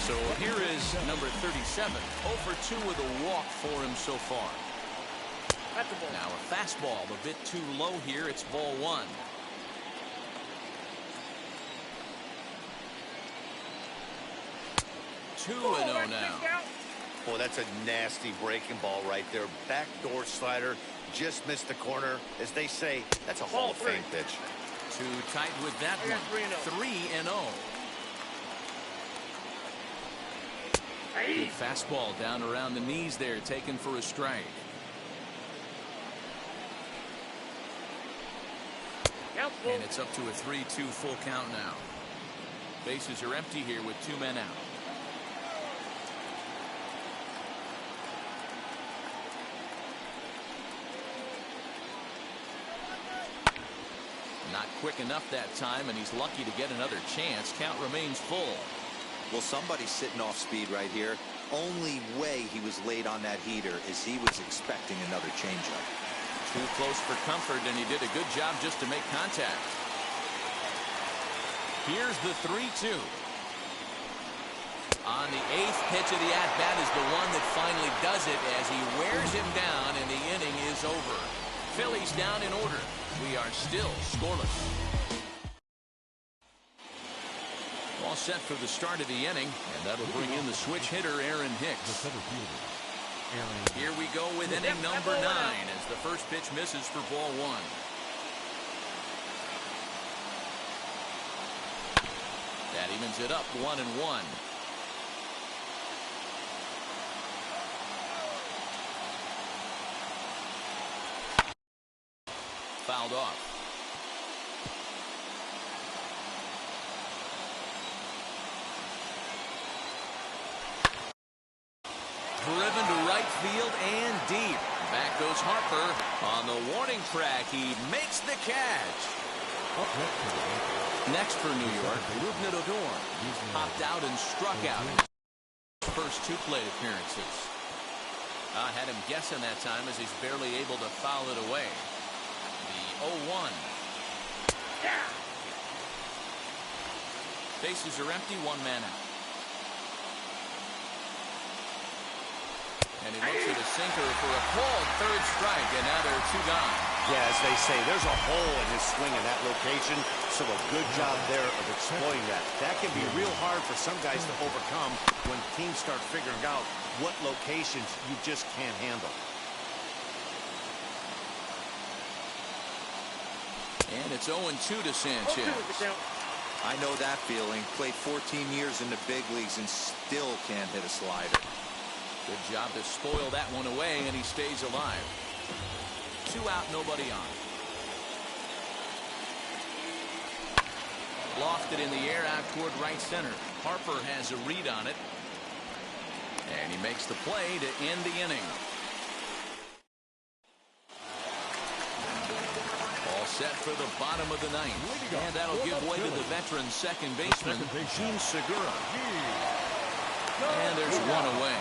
So here is number 37. 0 for 2 with a walk for him so far. Now a fastball a bit too low here. It's ball 1. 2-0 now. Boy, that's a nasty breaking ball right there. Backdoor slider, just missed the corner. As they say, that's a Hall of Fame pitch. Too tight with that one. 3-0. Good fastball down around the knees there, taken for a strike. And it's up to a 3-2 full count now. Bases are empty here with 2 men out. Not quick enough that time, and he's lucky to get another chance. Count remains full. Well, somebody's sitting off speed right here. Only way he was late on that heater is he was expecting another changeup. Too close for comfort, and he did a good job just to make contact. Here's the 3-2. On the 8th pitch of the at-bat is the one that finally does it as he wears him down, and the inning is over. Phillies down in order. We are still scoreless. All set for the start of the inning, and that'll bring in the switch hitter, Aaron Hicks. Here we go with inning number 9 as the first pitch misses for ball 1. That evens it up 1-1. Fouled off. Driven to right field and deep. Back goes Harper on the warning track. He makes the catch. Next for New York, Rougned Odor popped out and struck out in his first 2 plate appearances. Had him guessing that time as he's barely able to foul it away. The 0-1. Bases are empty, 1 man out. And he looks at a sinker for a called 3rd strike, and now there are 2 gone. Yeah, as they say, there's a hole in his swing in that location, so a good job there of exploiting that. That can be real hard for some guys to overcome when teams start figuring out what locations you just can't handle. And it's 0-2 to Sanchez. I know that feeling. Played 14 years in the big leagues and still can't hit a slider. Good job to spoil that one away, and he stays alive. 2 out, nobody on. Lofted in the air out toward right center. Harper has a read on it. And he makes the play to end the inning. All set for the bottom of the 9th. And that'll give way to the veteran second baseman, Gene Segura. And there's 1 away.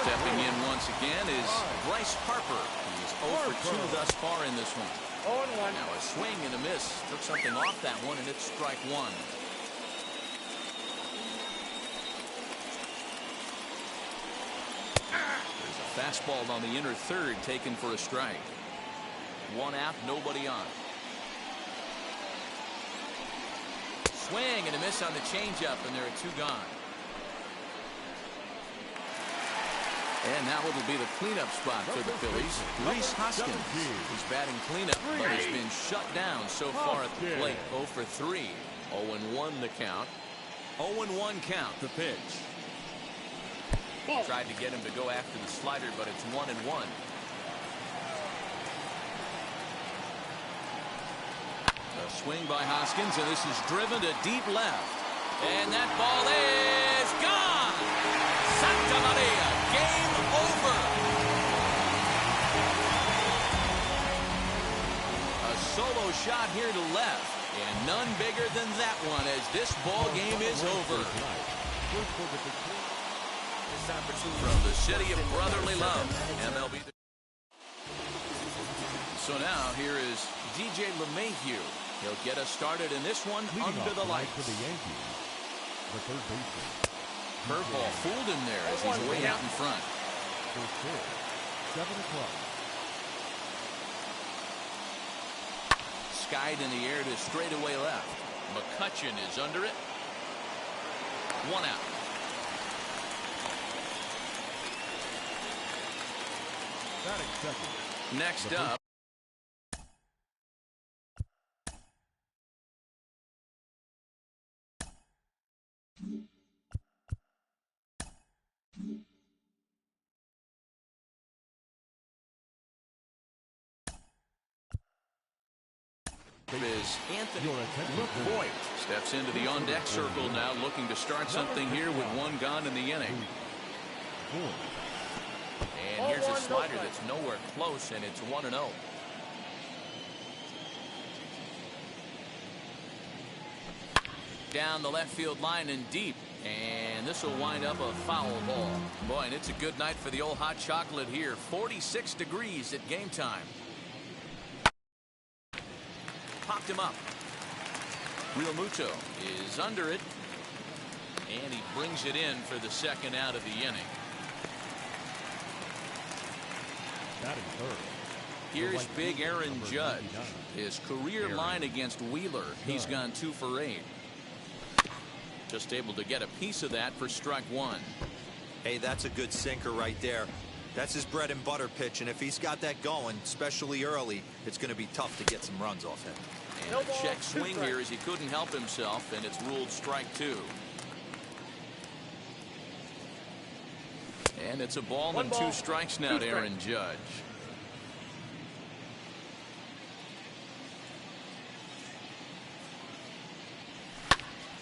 Stepping in once again is Bryce Harper. He's 0 for 2 thus far in this one. Now a swing and a miss. Took something off that one, and it's strike 1. There's a fastball on the inner 3rd taken for a strike. 1 out, nobody on. Swing and a miss on the changeup, and there are 2 gone. And now it'll be the cleanup spot for the Phillies. Rhys Hoskins. He's batting cleanup, but has been shut down so far at the plate. 0 for 3. 0-1 the count. 0-1 count the pitch. Tried to get him to go after the slider, but it's 1-1. A swing by Hoskins, and this is driven to deep left. And that ball is gone! Santa Maria, game over. A solo shot here to left, and none bigger than that one as this ball game is over. From the city of brotherly love, MLB. So now here is DJ LeMahieu. He'll get us started in this one under the lights. For the Yankees, the third baseman. Curveball fooled him there as he's way out in front. First pitch, 7 o'clock. Skied in the air to straightaway left. McCutchen is under it. 1 out. Batting second. Next up. Is Anthony LeBoy steps into the on-deck circle now, looking to start something here with 1 gone in the inning. And here's a slider that's nowhere close, and it's 1-0. Down the left field line and deep, and this will wind up a foul ball. Boy, and it's a good night for the old hot chocolate here. 46 degrees at game time. Popped him up. Real Muto is under it, and he brings it in for the 2nd out of the inning. Batting third. Here's big Aaron Judge. His career line against Wheeler, he's gone 2 for 8. Just able to get a piece of that for strike 1. Hey, that's a good sinker right there. That's his bread and butter pitch, and if he's got that going, especially early, it's going to be tough to get some runs off him. And a check swing here as he couldn't help himself, and it's ruled strike 2. And it's a ball and 2 strikes now to Aaron Judge.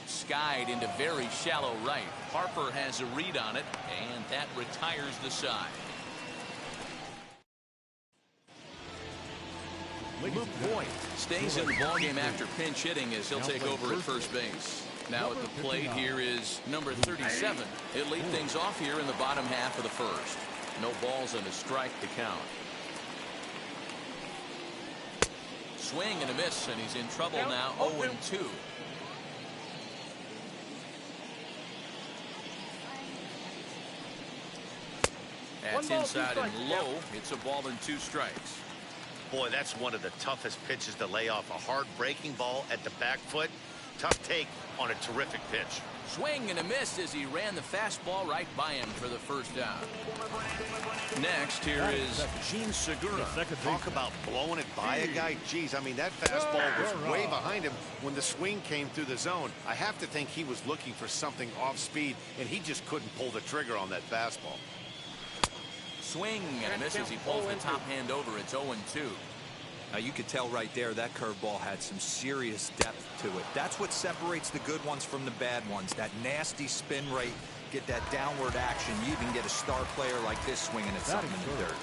Skied into very shallow right. Harper has a read on it, and that retires the side. Luke Boyd stays in the ballgame after pinch hitting as he'll take over at first base. Now at the plate here is number 37. He'll lead things off here in the bottom half of the first. No balls and a strike to count. Swing and a miss, and he's in trouble now. 0-2. That's inside and low. It's a ball and 2 strikes. Boy, that's one of the toughest pitches to lay off. A hard breaking ball at the back foot. Tough take on a terrific pitch. Swing and a miss as he ran the fastball right by him for the 1st out. Next, here is Gene Segura. Talk about blowing it by a guy. Geez, I mean, that fastball was way behind him when the swing came through the zone. I have to think he was looking for something off speed, and he just couldn't pull the trigger on that fastball. Swing and a miss as he pulls the top hand over. It's 0-2. Now you could tell right there that curveball had some serious depth to it. That's what separates the good ones from the bad ones. That nasty spin rate, get that downward action. You even get a star player like this swinging at something in the dirt.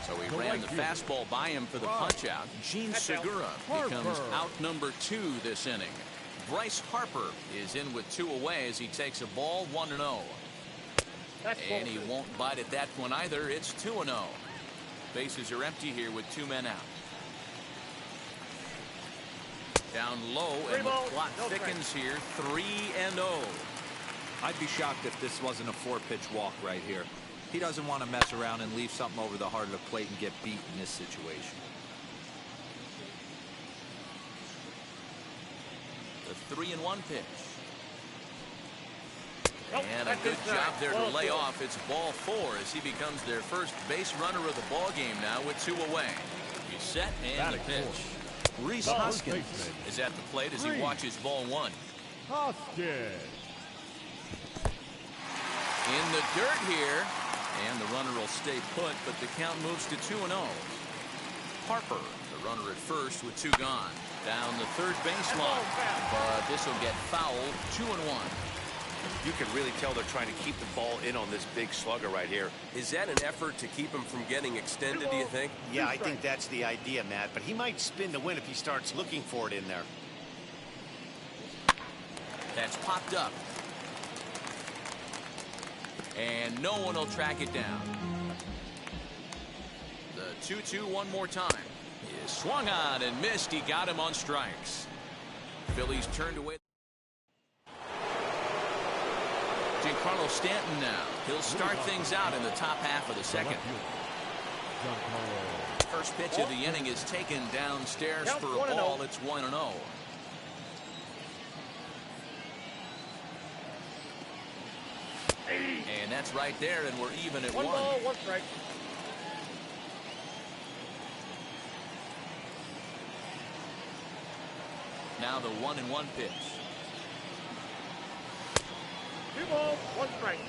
So he ran the fastball by him for the punch out. Gene Segura becomes out number 2 this inning. Bryce Harper is in with 2 away as he takes a ball 1-0. And he won't bite at that one either. It's 2-0. Bases are empty here with 2 men out. Down low, and the clock thickens here. 3-0. I'd be shocked if this wasn't a 4-pitch walk right here. He doesn't want to mess around and leave something over the heart of the plate and get beat in this situation. The 3-1 pitch. And a good job there to lay off. It's ball 4 as he becomes their first base runner of the ball game now with 2 away. He's set and the pitch. Reese Hoskins is at the plate as he watches ball 1. Hoskins. In the dirt here, and the runner will stay put, but the count moves to 2-0. Harper, the runner at first with 2 gone. Down the third baseline, but this will get fouled. 2-1. You can really tell they're trying to keep the ball in on this big slugger right here. Is that an effort to keep him from getting extended, do you think? Yeah, I think that's the idea, Matt. But he might spin to win if he starts looking for it in there. That's popped up. And no one will track it down. The 2-2 one more time Swung on and missed. He got him on strikes. Phillies turned away. Giancarlo Stanton now. He'll start things out in the top half of the second. First pitch of the inning is taken downstairs for a ball. It's 1-0. And that's right there, and we're even at 1. 1 ball, 1 strike. Now the 1-1 pitch. 2 balls, 1 strike.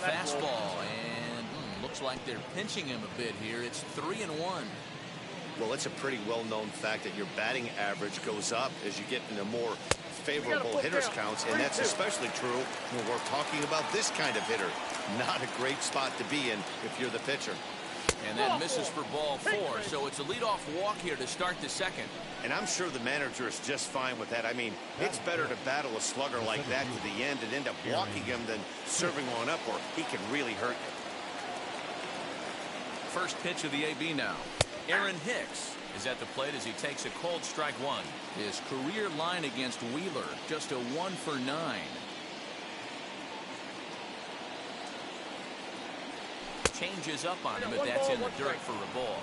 Fastball, and looks like they're pinching him a bit here. It's 3-1. Well, it's a pretty well-known fact that your batting average goes up as you get into more favorable hitters counts, and that's especially true when we're talking about this kind of hitter. Not a great spot to be in if you're the pitcher. And that misses for ball 4, so it's a leadoff walk here to start the second. And I'm sure the manager is just fine with that. I mean, it's better to battle a slugger like that to the end and end up walking him than serving one up, or he can really hurt you. First pitch of the AB now. Aaron Hicks is at the plate as he takes a cold strike 1. His career line against Wheeler, just a 1 for 9. Changes up on him, but that's in the dirt for a ball.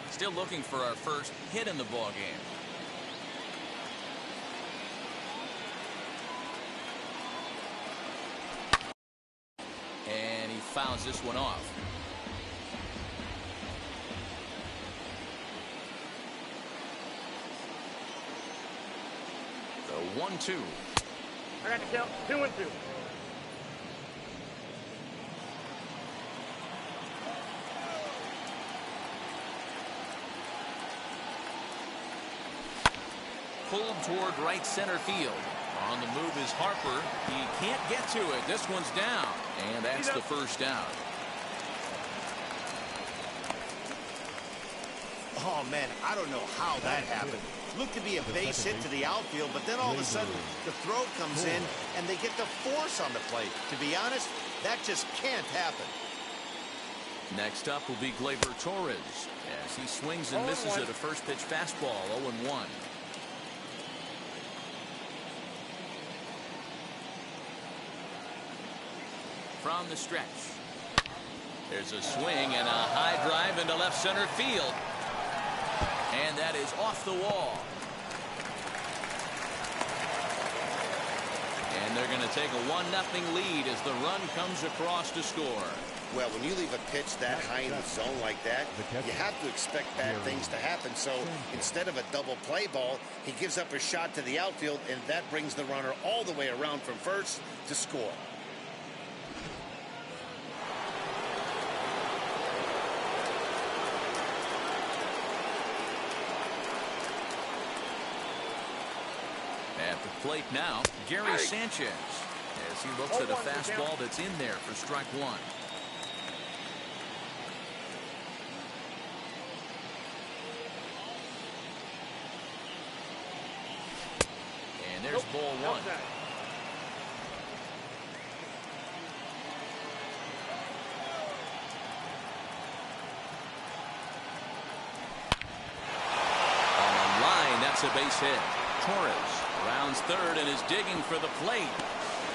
Still looking for our first hit in the ball game. And he fouls this one off. The 1-2. I got the count. 2-2. Pulled toward right center field. On the move is Harper. He can't get to it. This one's down. And that's the first out. Oh, man, I don't know how that happened. Looked to be a base hit to the outfield, but then all of a sudden the throw comes in and they get the force on the plate. To be honest, that just can't happen. Next up will be Gleyber Torres as he swings and misses at a first pitch fastball. 0-1. From the stretch. There's a swing and a high drive into left center field. And that is off the wall. And they're going to take a 1-0 lead as the run comes across to score. Well, when you leave a pitch that high in the zone like that, you have to expect bad things to happen. So instead of a double play ball, he gives up a shot to the outfield, and that brings the runner all the way around from first to score. At the plate now, Gary Sanchez, as he looks at a fastball that's in there for strike 1. And there's ball 1. On the line, that's a base hit. Torres rounds third and is digging for the plate.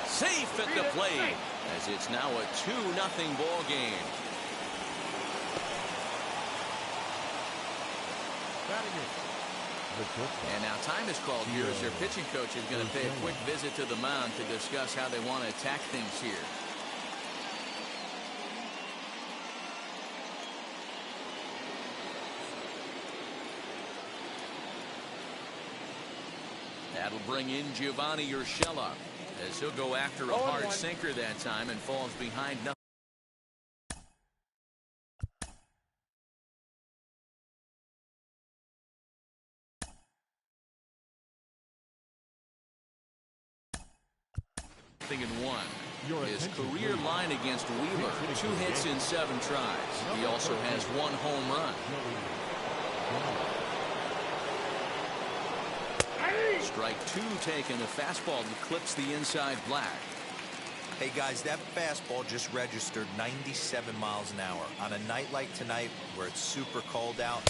Safe at the plate as it's now a 2-0 ball game. And now time is called here as their pitching coach is going to pay a quick visit to the mound to discuss how they want to attack things here. That'll bring in Giovanni Urshela as he'll go after a hard sinker that time and falls behind nothing. In 1. His career line against Wheeler, 2 hits in 7 tries. He also has 1 home run. Strike two taken. A fastball that clips the inside black. Hey guys, that fastball just registered 97 miles an hour. On a night like tonight where it's super cold out,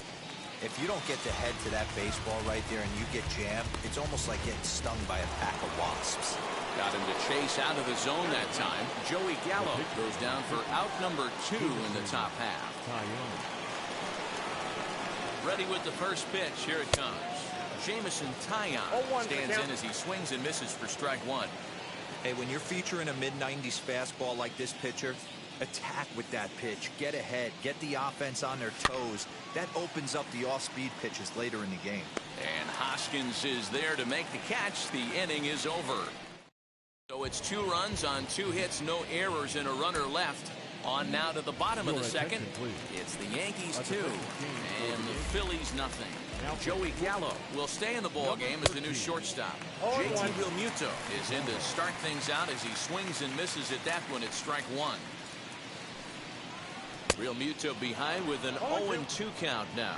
if you don't get the head to that baseball right there and you get jammed, it's almost like getting stung by a pack of wasps. Got him to chase out of the zone that time. Joey Gallo goes down for out number 2 in the top half. Ready with the first pitch. Here it comes. Jamison Taillon stands in as he swings and misses for strike one. Hey, when you're featuring a mid-90s fastball like this pitcher, attack with that pitch. Get ahead. Get the offense on their toes. That opens up the off-speed pitches later in the game. And Hoskins is there to make the catch. The inning is over. So it's 2 runs on 2 hits, no errors, and a runner left. On now to the bottom of the second. It's the Yankees 2 and the Phillies nothing. Joey Gallo will stay in the ball game as the new shortstop. JT Realmuto is in to start things out as he swings and misses at that one. It's strike one. Realmuto behind with an 0-2 count now.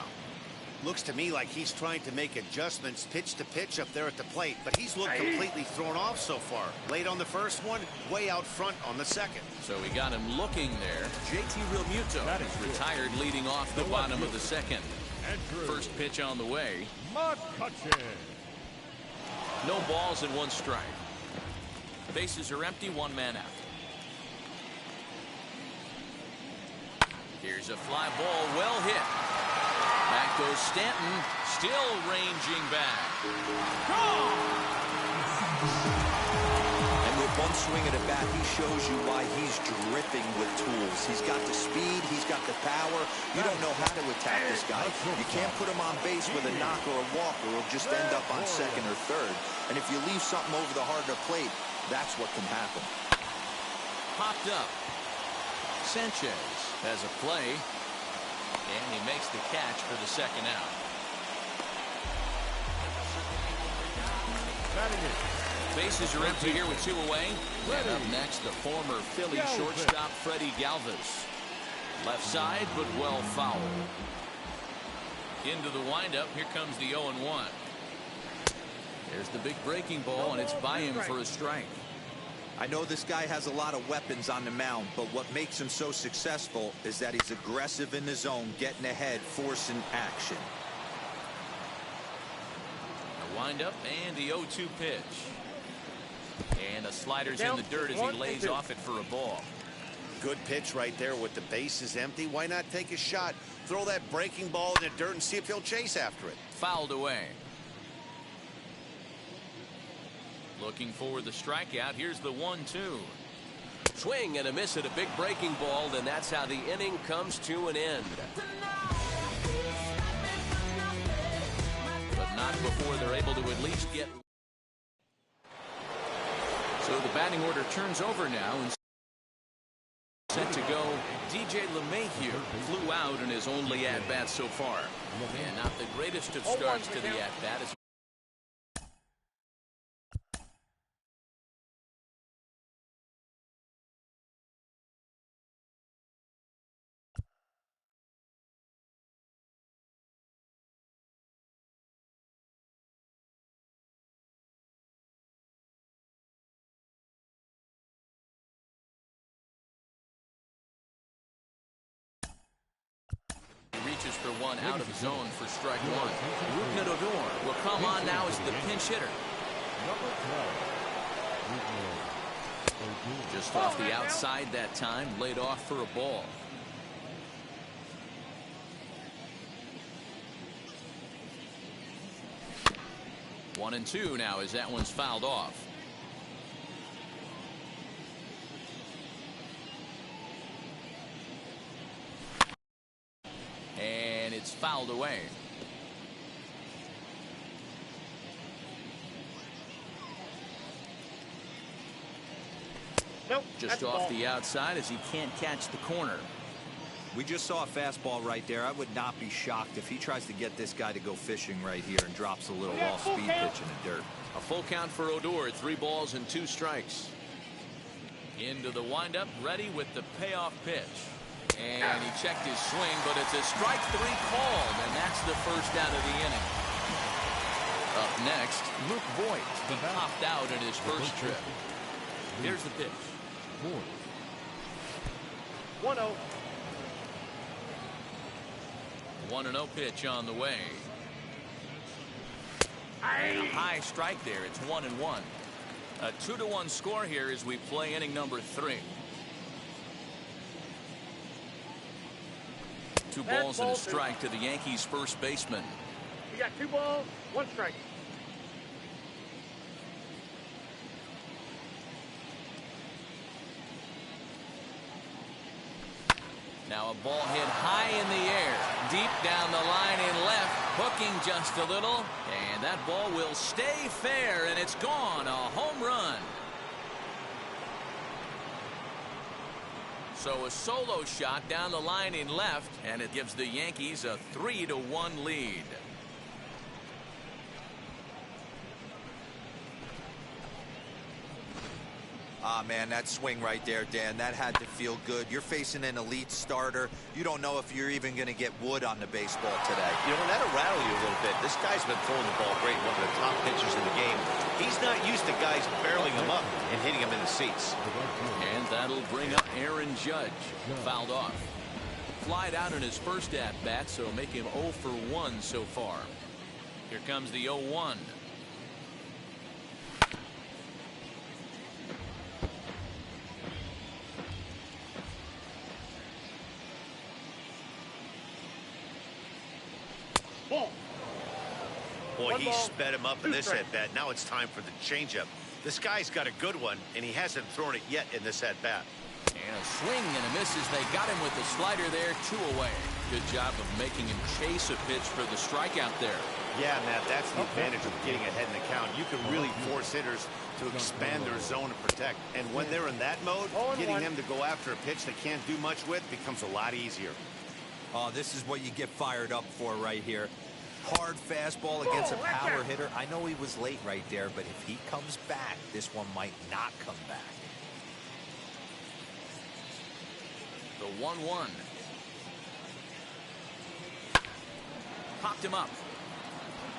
Looks to me like he's trying to make adjustments pitch to pitch up there at the plate, but he's looked completely thrown off so far. Late on the first one, way out front on the second. So we got him looking there. JT Realmuto is retired leading off the bottom of the second. First pitch on the way. No balls and 1 strike. Bases are empty, 1 man out. Here's a fly ball, well hit. Back goes Stanton, still ranging back. And with 1 swing at a bat, he shows you why he's dripping with tools. He's got the speed, he's got the power. You don't know how to attack this guy. You can't put him on base with a knock or a walk, or he'll just end up on second or third. And if you leave something over the heart of the plate, that's what can happen. Popped up. Sanchez has a play. And he makes the catch for the second out. Bases are empty here with 2 away. And up next, the former Philly shortstop, Freddie Galvis. Left side, but well fouled. Into the windup. Here comes the 0-1. There's the big breaking ball, and it's by him for a strike. I know this guy has a lot of weapons on the mound, but what makes him so successful is that he's aggressive in the zone, getting ahead, forcing action. A windup and the 0-2 pitch. And a slider's in the dirt as he lays off it for a ball. Good pitch right there with the bases empty. Why not take a shot? Throw that breaking ball in the dirt and see if he'll chase after it. Fouled away. Looking for the strikeout. Here's the 1-2. Swing and a miss at a big breaking ball, then that's how the inning comes to an end. But not before they're able to at least get. So the batting order turns over now and set to go. DJ LeMahieu flew out in his only at-bat so far. And not the greatest of starts to the at-bat. Reaches for one out of zone for strike one. Rougned Odor will come on now as the pinch hitter. Just off the outside that time, laid off for a ball. One and two now as that one's fouled off. And it's fouled away. Nope. Just off the outside as he can't catch the corner. We just saw a fastball right there. I would not be shocked if he tries to get this guy to go fishing right here and drops a little off-speed pitch in the dirt. A full count for Odor. 3 balls and 2 strikes. Into the windup, ready with the payoff pitch. And he checked his swing, but it's a strike 3 called, and that's the first out of the inning. Up next, Luke Voigt. He popped out in his first trip. Here's the pitch. 1-0. 1-0 pitch on the way. And a high strike there. It's 1-1. A 2-1 score here as we play inning number 3. 2 balls and a strike to the Yankees first baseman. You got 2 balls, 1 strike. Now a ball hit high in the air, deep down the line in left, hooking just a little, and that ball will stay fair, and it's gone. A home run. So a solo shot down the line in left, and it gives the Yankees a 3-1 lead. Ah, man, that swing right there, Dan, that had to feel good. You're facing an elite starter. You don't know if you're even going to get wood on the baseball today. You know, that'll rattle you a little bit. This guy's been throwing the ball great, one of the top pitchers in the game. He's not used to guys barreling him up and hitting him in the seats. And that'll bring up Aaron Judge. Fouled off. Flied out in his first at-bat, so make him 0 for 1 so far. Here comes the 0-1. Boy, he sped him up in this at-bat. Now it's time for the changeup. This guy's got a good one, and he hasn't thrown it yet in this at-bat. And a swing and a miss as they got him with the slider there, 2 away. Good job of making him chase a pitch for the strikeout there. Yeah, Matt, that's the advantage of getting ahead in the count. You can really force hitters to expand their zone and protect. And when they're in that mode, getting them to go after a pitch they can't do much with becomes a lot easier. Oh, this is what you get fired up for right here. Hard fastball against a power hitter. I know he was late right there, but if he comes back, this one might not come back. The 1-1. Popped him up.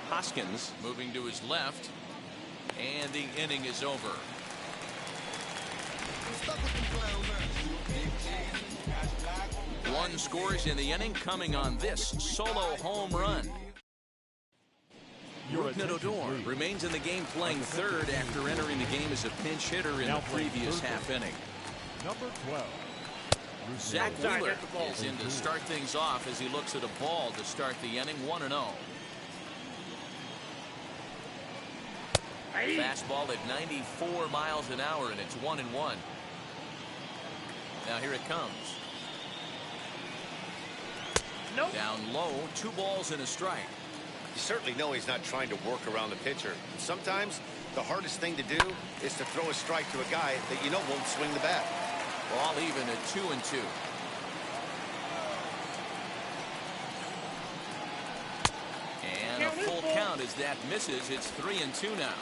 Hoskins moving to his left, and the inning is over. One scores in the inning, coming on this solo home run. Odor remains in the game, playing third after entering the game as a pinch hitter in the previous half inning. Number 12. Zach Wheeler is in to start things off as he looks at a ball to start the inning. 1-0. Fastball at 94 miles an hour, and it's 1-1. Now here it comes. Nope. Down low, 2 balls and a strike. You certainly know he's not trying to work around the pitcher. Sometimes the hardest thing to do is to throw a strike to a guy that you know won't swing the bat. Ball even at 2-2. And a full count as that misses. It's 3-2 now.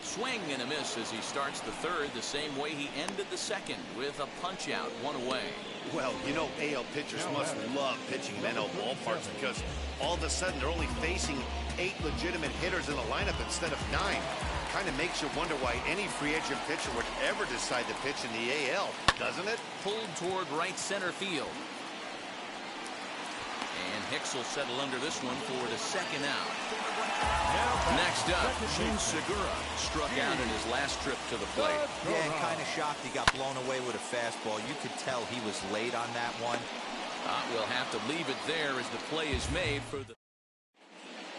Swing and a miss as he starts the third the same way he ended the second, with a punch out, 1 away. Well, you know, AL pitchers must love pitching men-o ballparks because all of a sudden they're only facing 8 legitimate hitters in the lineup instead of 9. Kind of makes you wonder why any free agent pitcher would ever decide to pitch in the AL, doesn't it? Pulled toward right center field. And Hicks will settle under this one for the second out. Next up, Shin Segura struck out in his last trip to the plate. Yeah, kind of shocked he got blown away with a fastball. You could tell he was late on that one. We'll have to leave it there as the play is made for the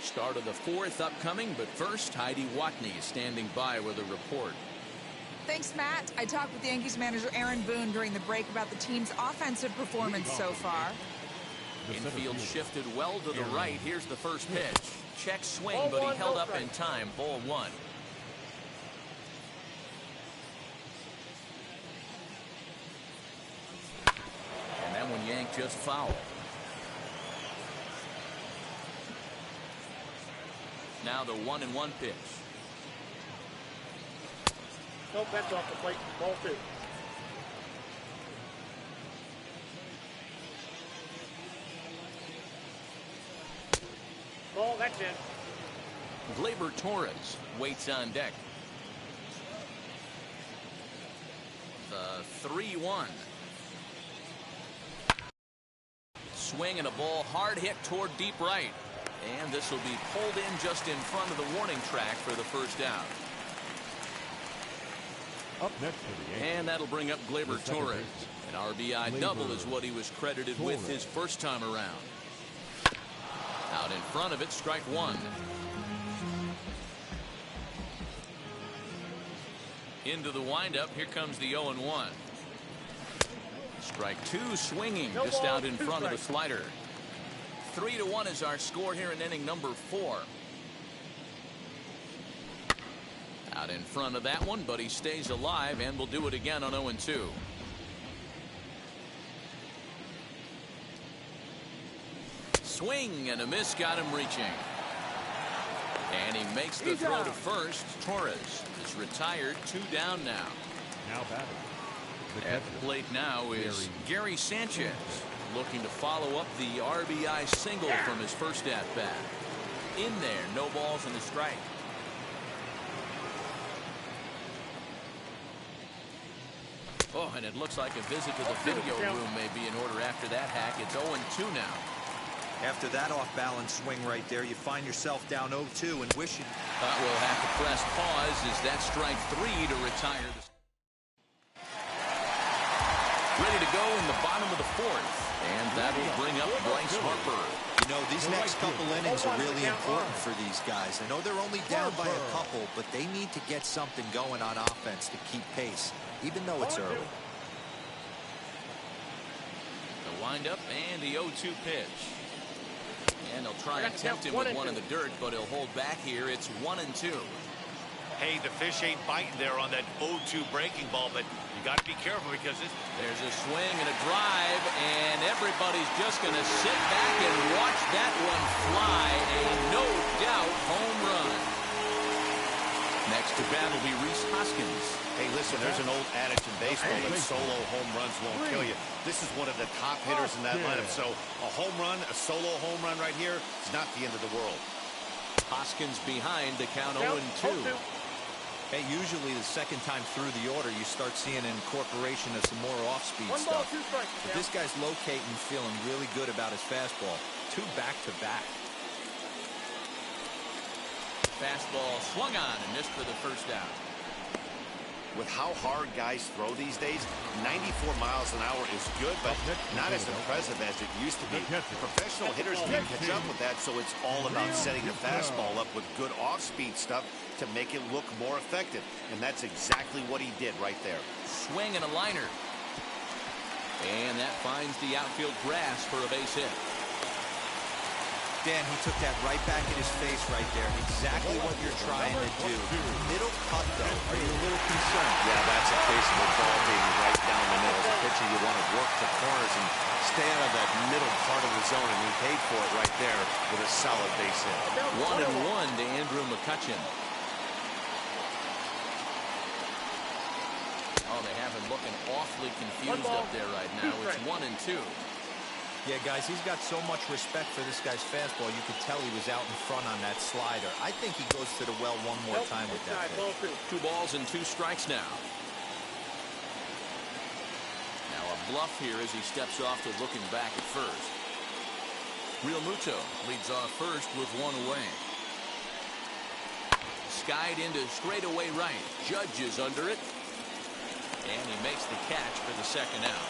start of the 4th upcoming. But first, Heidi Watney is standing by with a report. Thanks, Matt. I talked with Yankees manager Aaron Boone during the break about the team's offensive performance so far. Infield shifted well to the right. Here's the first pitch. Check swing, but he held up in time. Ball 1. And that one yanked just foul. Now the 1-1 pitch. Nope, that's off the plate. Ball 2. that's in. Gleyber Torres waits on deck. The 3-1. Swing and a ball hard hit toward deep right. And this will be pulled in just in front of the warning track for the first down. Up next for the Yankees. And that'll bring up Gleyber Torres. An RBI double is what he was credited with his first time around. Out in front of it, strike one. Into the windup, here comes the 0-1. Strike two, swinging just out in front of the slider. 3-1 is our score here in inning number 4. Out in front of that one, but he stays alive and will do it again on 0-2. Swing and a miss, got him reaching. And he makes the throw to first. Torres is retired, 2 down now. Now batting. At the plate now is Gary Sanchez, looking to follow up the RBI single from his first at-bat. In there, no balls and a strike. Oh, and it looks like a visit to the video room may be in order after that hack. It's 0-2 now. After that off-balance swing right there, you find yourself down 0-2 and wishing. But we'll have to press pause as that strike 3 to retire. Ready to go in the bottom of the 4th. And that will bring up Bryce Harper. You know, these next couple innings are really important for these guys. I know they're only down by a couple, but they need to get something going on offense to keep pace, even though it's early. The windup and the 0-2 pitch. And he'll try and tempt him with one in the dirt, but he'll hold back here. It's 1-2. Hey, the fish ain't biting there on that 0-2 breaking ball, but you got to be careful because there's a swing and a drive, and everybody's just going to sit back and watch that one fly. A no doubt home run. Next to bat will be Rhys Hoskins. Hey, listen, there's an old adage in baseball that solo home runs won't kill you. This is one of the top hitters in that lineup. So a home run, a solo home run right here is not the end of the world. Hoskins behind the count 0-2. Hey, usually the second time through the order, you start seeing an incorporation of some more off-speed stuff. But this guy's locating, feeling really good about his fastball. 2 back-to-back. Fastball swung on and missed for the first down. With how hard guys throw these days, 94 miles an hour is good, but not as impressive as it used to be. Professional hitters can't catch up with that, so it's all about setting the fastball up with good off-speed stuff to make it look more effective. And that's exactly what he did right there. Swing and a liner. And that finds the outfield grass for a base hit. Dan, he took that right back in his face right there. Exactly what you're trying to do. Middle cut, though. Are you a little concerned? Yeah, that's a case of the ball being right down the middle. As a pitcher, you want to work the corners and stay out of that middle part of the zone, and he paid for it right there with a solid base hit. 1-1 to Andrew McCutchen. Oh, they have him looking awfully confused up there right now. It's 1-2. Yeah, guys, he's got so much respect for this guy's fastball. You could tell he was out in front on that slider. I think he goes to the well one more time with that pitch. 2 balls and 2 strikes now. Now a bluff here as he steps off to looking back at first. Real Muto leads off first with 1 away. Skied into straightaway right. Judge is under it. And he makes the catch for the second out.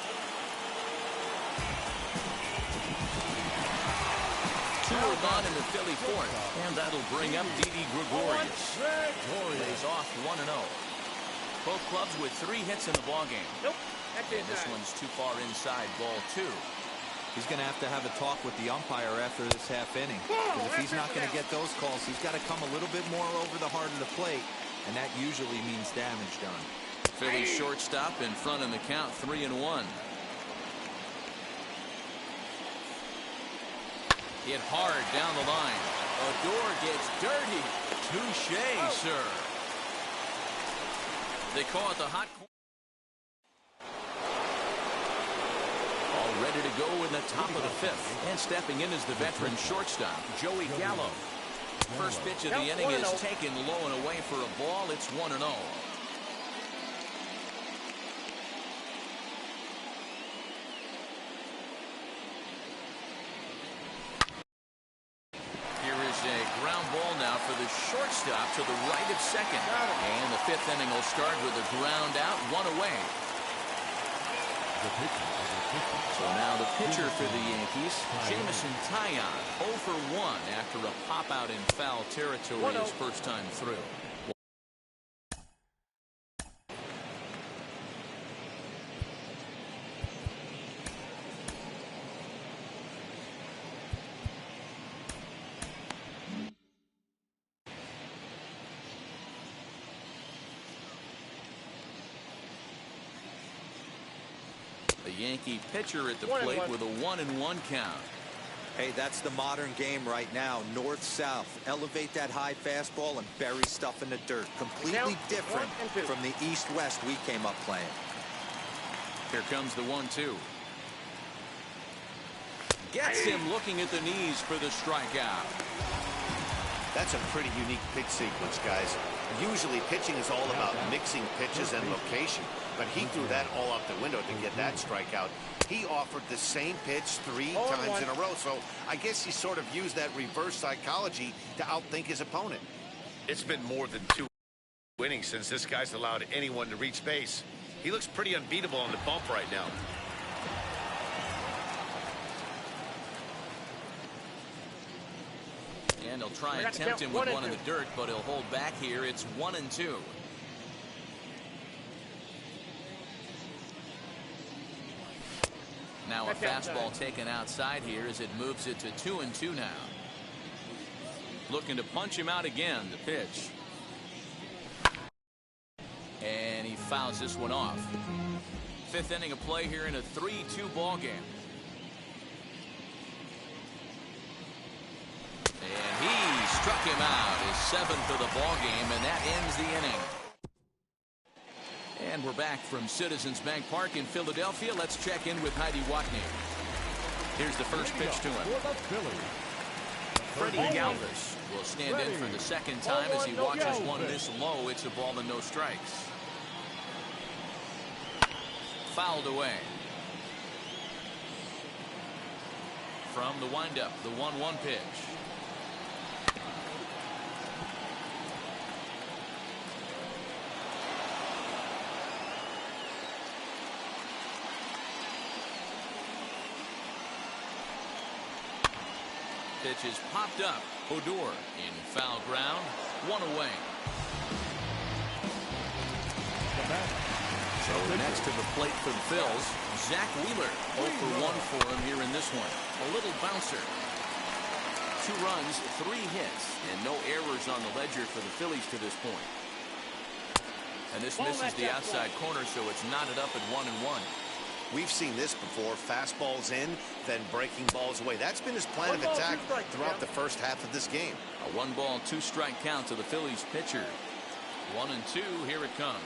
2 are gone in the Philly 4th, and that'll bring up Didi Gregorius. Lays off 1-0. Both clubs with 3 hits in the ballgame. And this one's too far inside, ball 2. He's going to have a talk with the umpire after this half inning. Because if he's not going to get those calls, he's got to come a little bit more over the heart of the plate, and that usually means damage done. Philly shortstop in front in the count, 3-1. Hit hard down the line. Odor gets dirty. Touché, sir. They call it the hot corner. All ready to go in the top of the 5th. And stepping in is the veteran shortstop, Joey Gallo. First pitch of the inning is taken low and away for a ball. It's 1-0. Here is a ground ball now for the shortstop to the right of second. And the fifth inning will start with a ground out, one away. So now the pitcher for the Yankees, Jameson Taillon, 0 for 1 after a pop out in foul territory his first time through. The Yankee pitcher at the plate with a 1-1 count. Hey, that's the modern game right now. North-south. Elevate that high fastball and bury stuff in the dirt. Completely different from the east-west we came up playing. Here comes the 1-2. Gets him looking at the knees for the strikeout. That's a pretty unique pitch sequence, guys. Usually pitching is all about mixing pitches and location, but he threw that all out the window to get that strikeout. He offered the same pitch 3 times in a row, so I guess he sort of used that reverse psychology to outthink his opponent. It's been more than 2 innings since this guy's allowed anyone to reach base. He looks pretty unbeatable on the bump right now. And he'll try and tempt him with one in the dirt, but he'll hold back here. It's 1-2. Now a fastball taken outside here as it moves it to 2-2 now. Looking to punch him out again, the pitch. And he fouls this one off. Fifth inning of play here in a 3-2 ball game. And he struck him out, his 7th of the ball game, and that ends the inning. And we're back from Citizens Bank Park in Philadelphia. Let's check in with Heidi Watney. Here's the first pitch to him. Freddie Galvis will stand in for the second time as he watches one miss low. It's a ball and no strikes. Fouled away. From the windup, the 1-1 pitch. Pitch is popped up. Odor in foul ground. 1 away. So next to the plate for the Phils, Zach Wheeler. 0 for 1 for him here in this one. A little bouncer. 2 runs, 3 hits, and no errors on the ledger for the Phillies to this point. And this misses the outside corner, so it's knotted up at 1-1. We've seen this before. Fastballs in, then breaking balls away. That's been his plan of attack throughout the first half of this game. A 1-ball, 2-strike count to the Phillies pitcher. 1-2. Here it comes.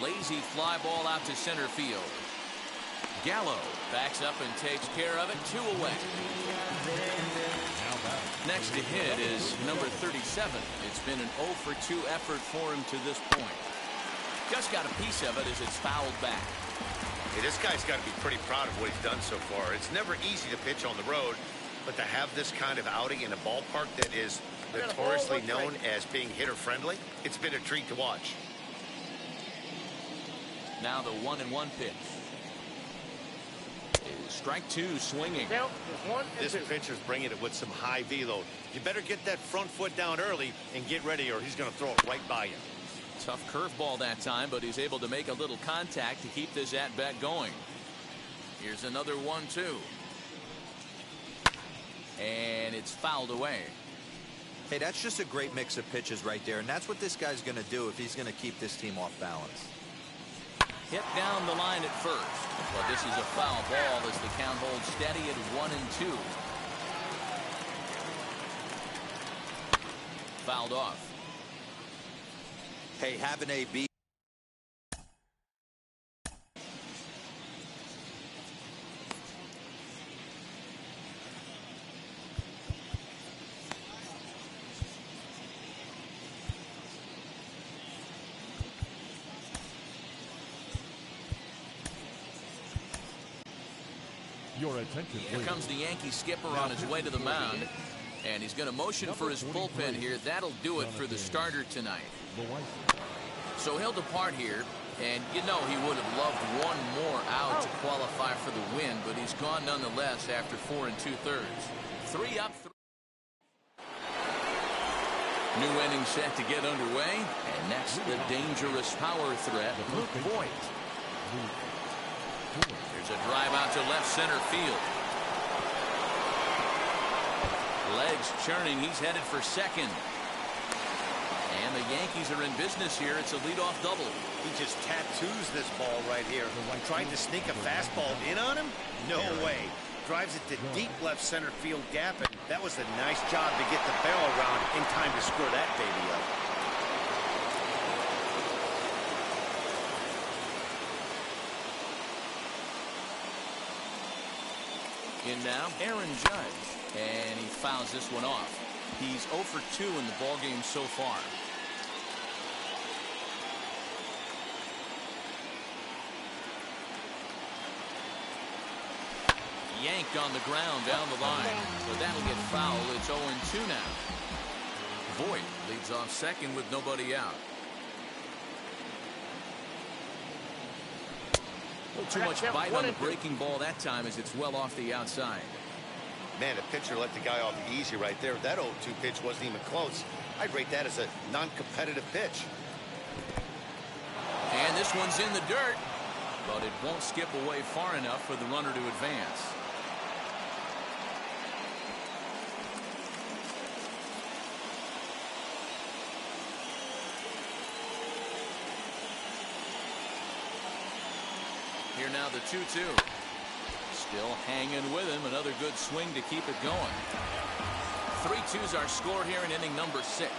Lazy fly ball out to center field. Gallo backs up and takes care of it. 2 away. Next to hit is number 37. It's been an 0 for 2 effort for him to this point. Just got a piece of it as it's fouled back. Hey, this guy's got to be pretty proud of what he's done so far. It's never easy to pitch on the road, but to have this kind of outing in a ballpark that is notoriously known as being hitter-friendly, it's been a treat to watch. Now the 1-1 pitch. Strike 2 swinging. This pitcher's bringing it with some high velo. You better get that front foot down early and get ready, or he's going to throw it right by you. Tough curveball that time, but he's able to make a little contact to keep this at-bat going. Here's another 1-2. And it's fouled away. Hey, that's just a great mix of pitches right there, and that's what this guy's going to do if he's going to keep this team off balance. Hit down the line at first, but this is a foul ball as the count holds steady at 1-2. Fouled off. Hey, have an AB. Your attention, Here comes the Yankee skipper on his way to the mound. And he's going to motion for his bullpen here. That'll do it for the starter tonight. So he'll depart here. And you know he would have loved one more out to qualify for the win, but he's gone nonetheless after 4 2/3. 3 up. New inning set to get underway. And next, the dangerous power threat, Luke Voigt. There's a drive out to left center field. Legs churning. He's headed for second. And the Yankees are in business here. It's a leadoff double. He just tattoos this ball right here. Trying to sneak a fastball in on him? No way. Drives it to deep left center field gap, and that was a nice job to get the barrel around in time to score that baby up. In now, Aaron Judge. And he fouls this one off. He's 0 for 2 in the ballgame so far. Yanked on the ground down the line. So that'll get foul. It's 0-2 now. Voigt leads off second with nobody out. A little too much bite on the breaking ball that time as it's well off the outside. Man, the pitcher let the guy off easy right there. That 0-2 pitch wasn't even close. I'd rate that as a non-competitive pitch. And this one's in the dirt, but it won't skip away far enough for the runner to advance. Here now the 2-2. Still hanging with him. Another good swing to keep it going. 3-2's our score here in inning number 6.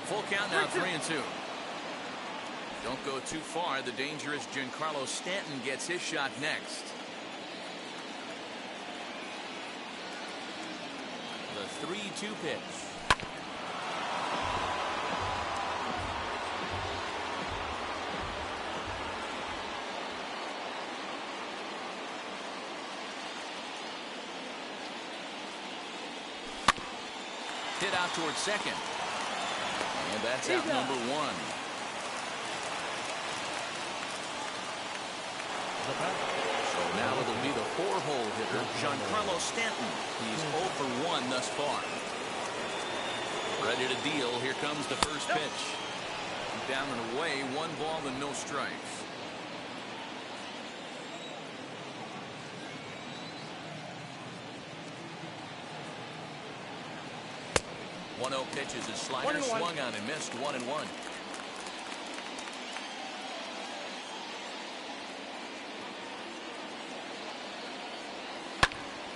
Full count now, 3-2. Don't go too far. The dangerous Giancarlo Stanton gets his shot next. The 3-2 pitch. Hit out towards second. And that's out number 1. So now it'll be the 4-hole hitter, Giancarlo Stanton. He's 0 for 1 thus far. Ready to deal. Here comes the first pitch. Down and away. 1 ball and no strikes. Pitches his slider, swung on and missed. 1-1.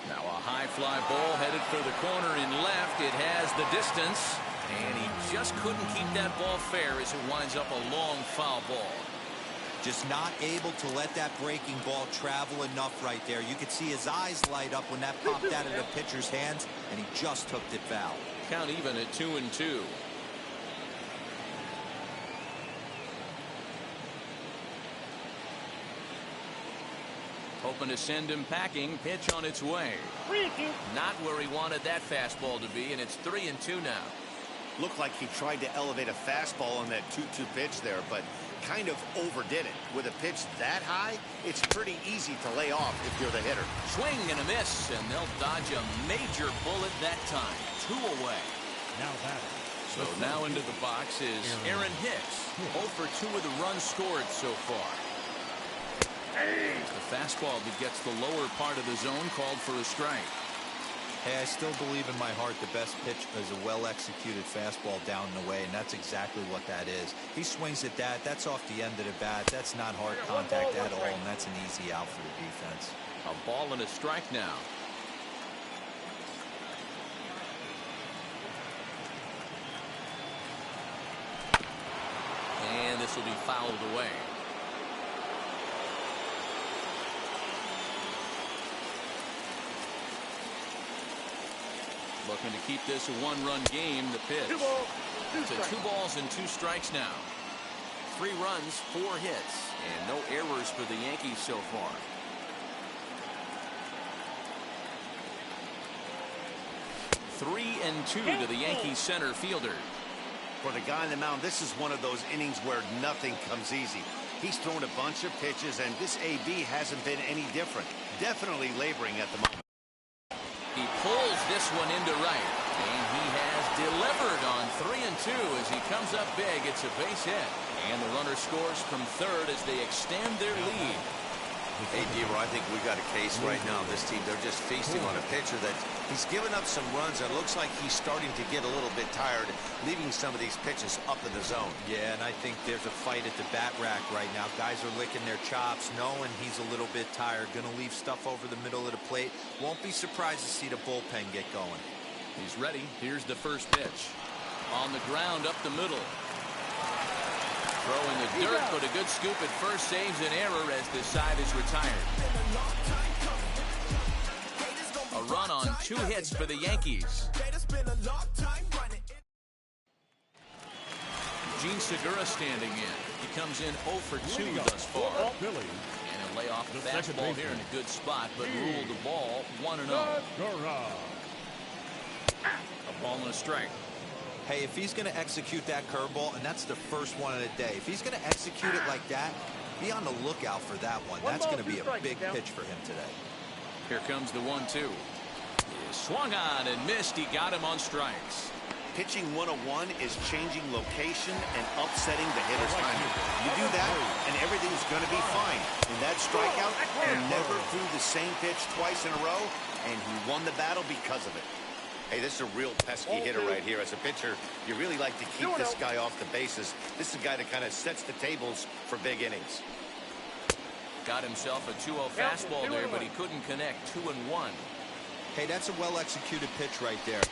Now a high fly ball headed for the corner in left. It has the distance, and he just couldn't keep that ball fair as it winds up a long foul ball. Just not able to let that breaking ball travel enough right there. You could see his eyes light up when that popped out of the pitcher's hands, and he just hooked it foul. Count even at 2-2. Hoping to send him packing. Pitch on its way. Not where he wanted that fastball to be, and it's 3-2 now. Looked like he tried to elevate a fastball on that 2-2 pitch there, but kind of overdid it. With a pitch that high, it's pretty easy to lay off if you're the hitter. Swing and a miss, and they'll dodge a major bullet that time. 2 away. So now into the box is Aaron Hicks. 0 for 2 with the runs scored so far. The fastball that gets the lower part of the zone called for a strike. Hey, I still believe in my heart the best pitch is a well-executed fastball down and away, and that's exactly what that is. He swings at that. That's off the end of the bat. That's not hard contact at all, and that's an easy out for the defense. A ball and a strike now. And this will be fouled away. Looking to keep this a 1-run game. The pitch. 2 balls, 2 to strikes. 2 balls and 2 strikes now. 3 runs, 4 hits, and no errors for the Yankees so far. Three and 2 to the Yankees center fielder. For the guy on the mound, this is one of those innings where nothing comes easy. He's thrown a bunch of pitches, and this AB hasn't been any different. Definitely laboring at the moment. He pulls this one into right, and he has delivered on 3 and 2 as he comes up big. It's a base hit, and the runner scores from third as they extend their lead. Hey, D-Roy, I think we got a case right now. This team, they're just feasting on a pitcher that he's given up some runs, and it looks like he's starting to get a little bit tired, leaving some of these pitches up in the zone. Yeah, and I think there's a fight at the bat rack right now. Guys are licking their chops, knowing he's a little bit tired, going to leave stuff over the middle of the plate. Won't be surprised to see the bullpen get going. He's ready. Here's the first pitch. On the ground up the middle. Throwing the dirt, but a good scoop at first saves an error as this side is retired. A run on 2 hits for the Yankees. Gene Segura standing in. He comes in 0 for 2 thus far. And a layoff fastball here in a good spot, but ruled the ball 1-0. A ball and a strike. Hey, if he's going to execute that curveball, and that's the first one of the day, if he's going to execute it like that, be on the lookout for that one. That's going to be a big pitch for him today. Here comes the 1-2. Swung on and missed. He got him on strikes. Pitching 101 is changing location and upsetting the hitter's timing. You do that, and everything's going to be fine. In that strikeout, he never threw the same pitch twice in a row, and he won the battle because of it. Hey, this is a real pesky hitter right here. As a pitcher, you really like to keep this guy off the bases. This is a guy that kind of sets the tables for big innings. Got himself a 2-0 fastball there, but he couldn't connect. 2-1. Hey, that's a well-executed pitch right there.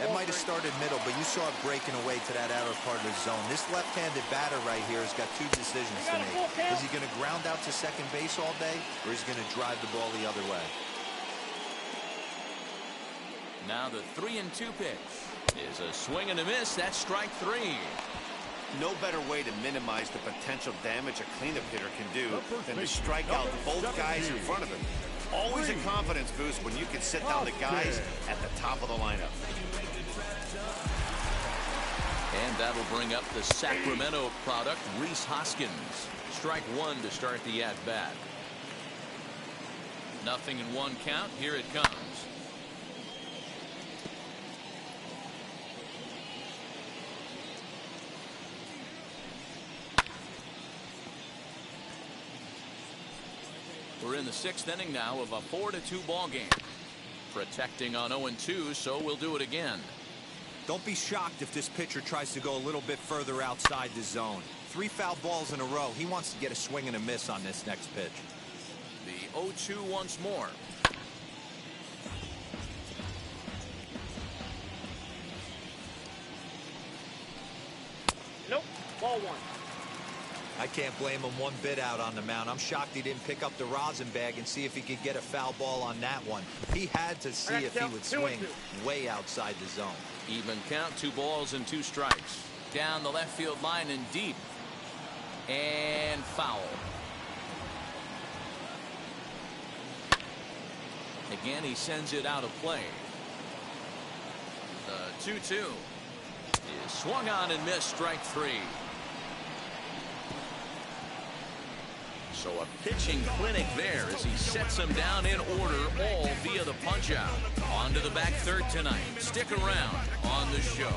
That might have started middle, but you saw it breaking away to that outer part of the zone. This left-handed batter right here has got 2 decisions to make. Is he going to ground out to second base all day, or is he going to drive the ball the other way? Now the 3-2 pitch is a swing and a miss. That's strike 3. No better way to minimize the potential damage a cleanup hitter can do than to strike out both guys in front of him. Always a confidence boost when you can sit down the guys at the top of the lineup. And that'll bring up the Sacramento product, Rhys Hoskins. Strike 1 to start the at-bat. 0-1 count. Here it comes. We're in the 6th inning now of a 4-2 ball game. Protecting on 0-2, so we'll do it again. Don't be shocked if this pitcher tries to go a little bit further outside the zone. 3 foul balls in a row. He wants to get a swing and a miss on this next pitch. The 0-2 once more. Nope. Ball 1. I can't blame him one bit out on the mound. I'm shocked he didn't pick up the rosin bag and see if he could get a foul ball on that one. He had to see if he would swing way outside the zone. Even count. 2 balls and 2 strikes. Down the left field line and deep. And foul. Again, he sends it out of play. The 2-2 is swung on and missed. Strike 3. So a pitching clinic there as he sets them down in order, all via the punch out. On to the back third tonight. Stick around on the show.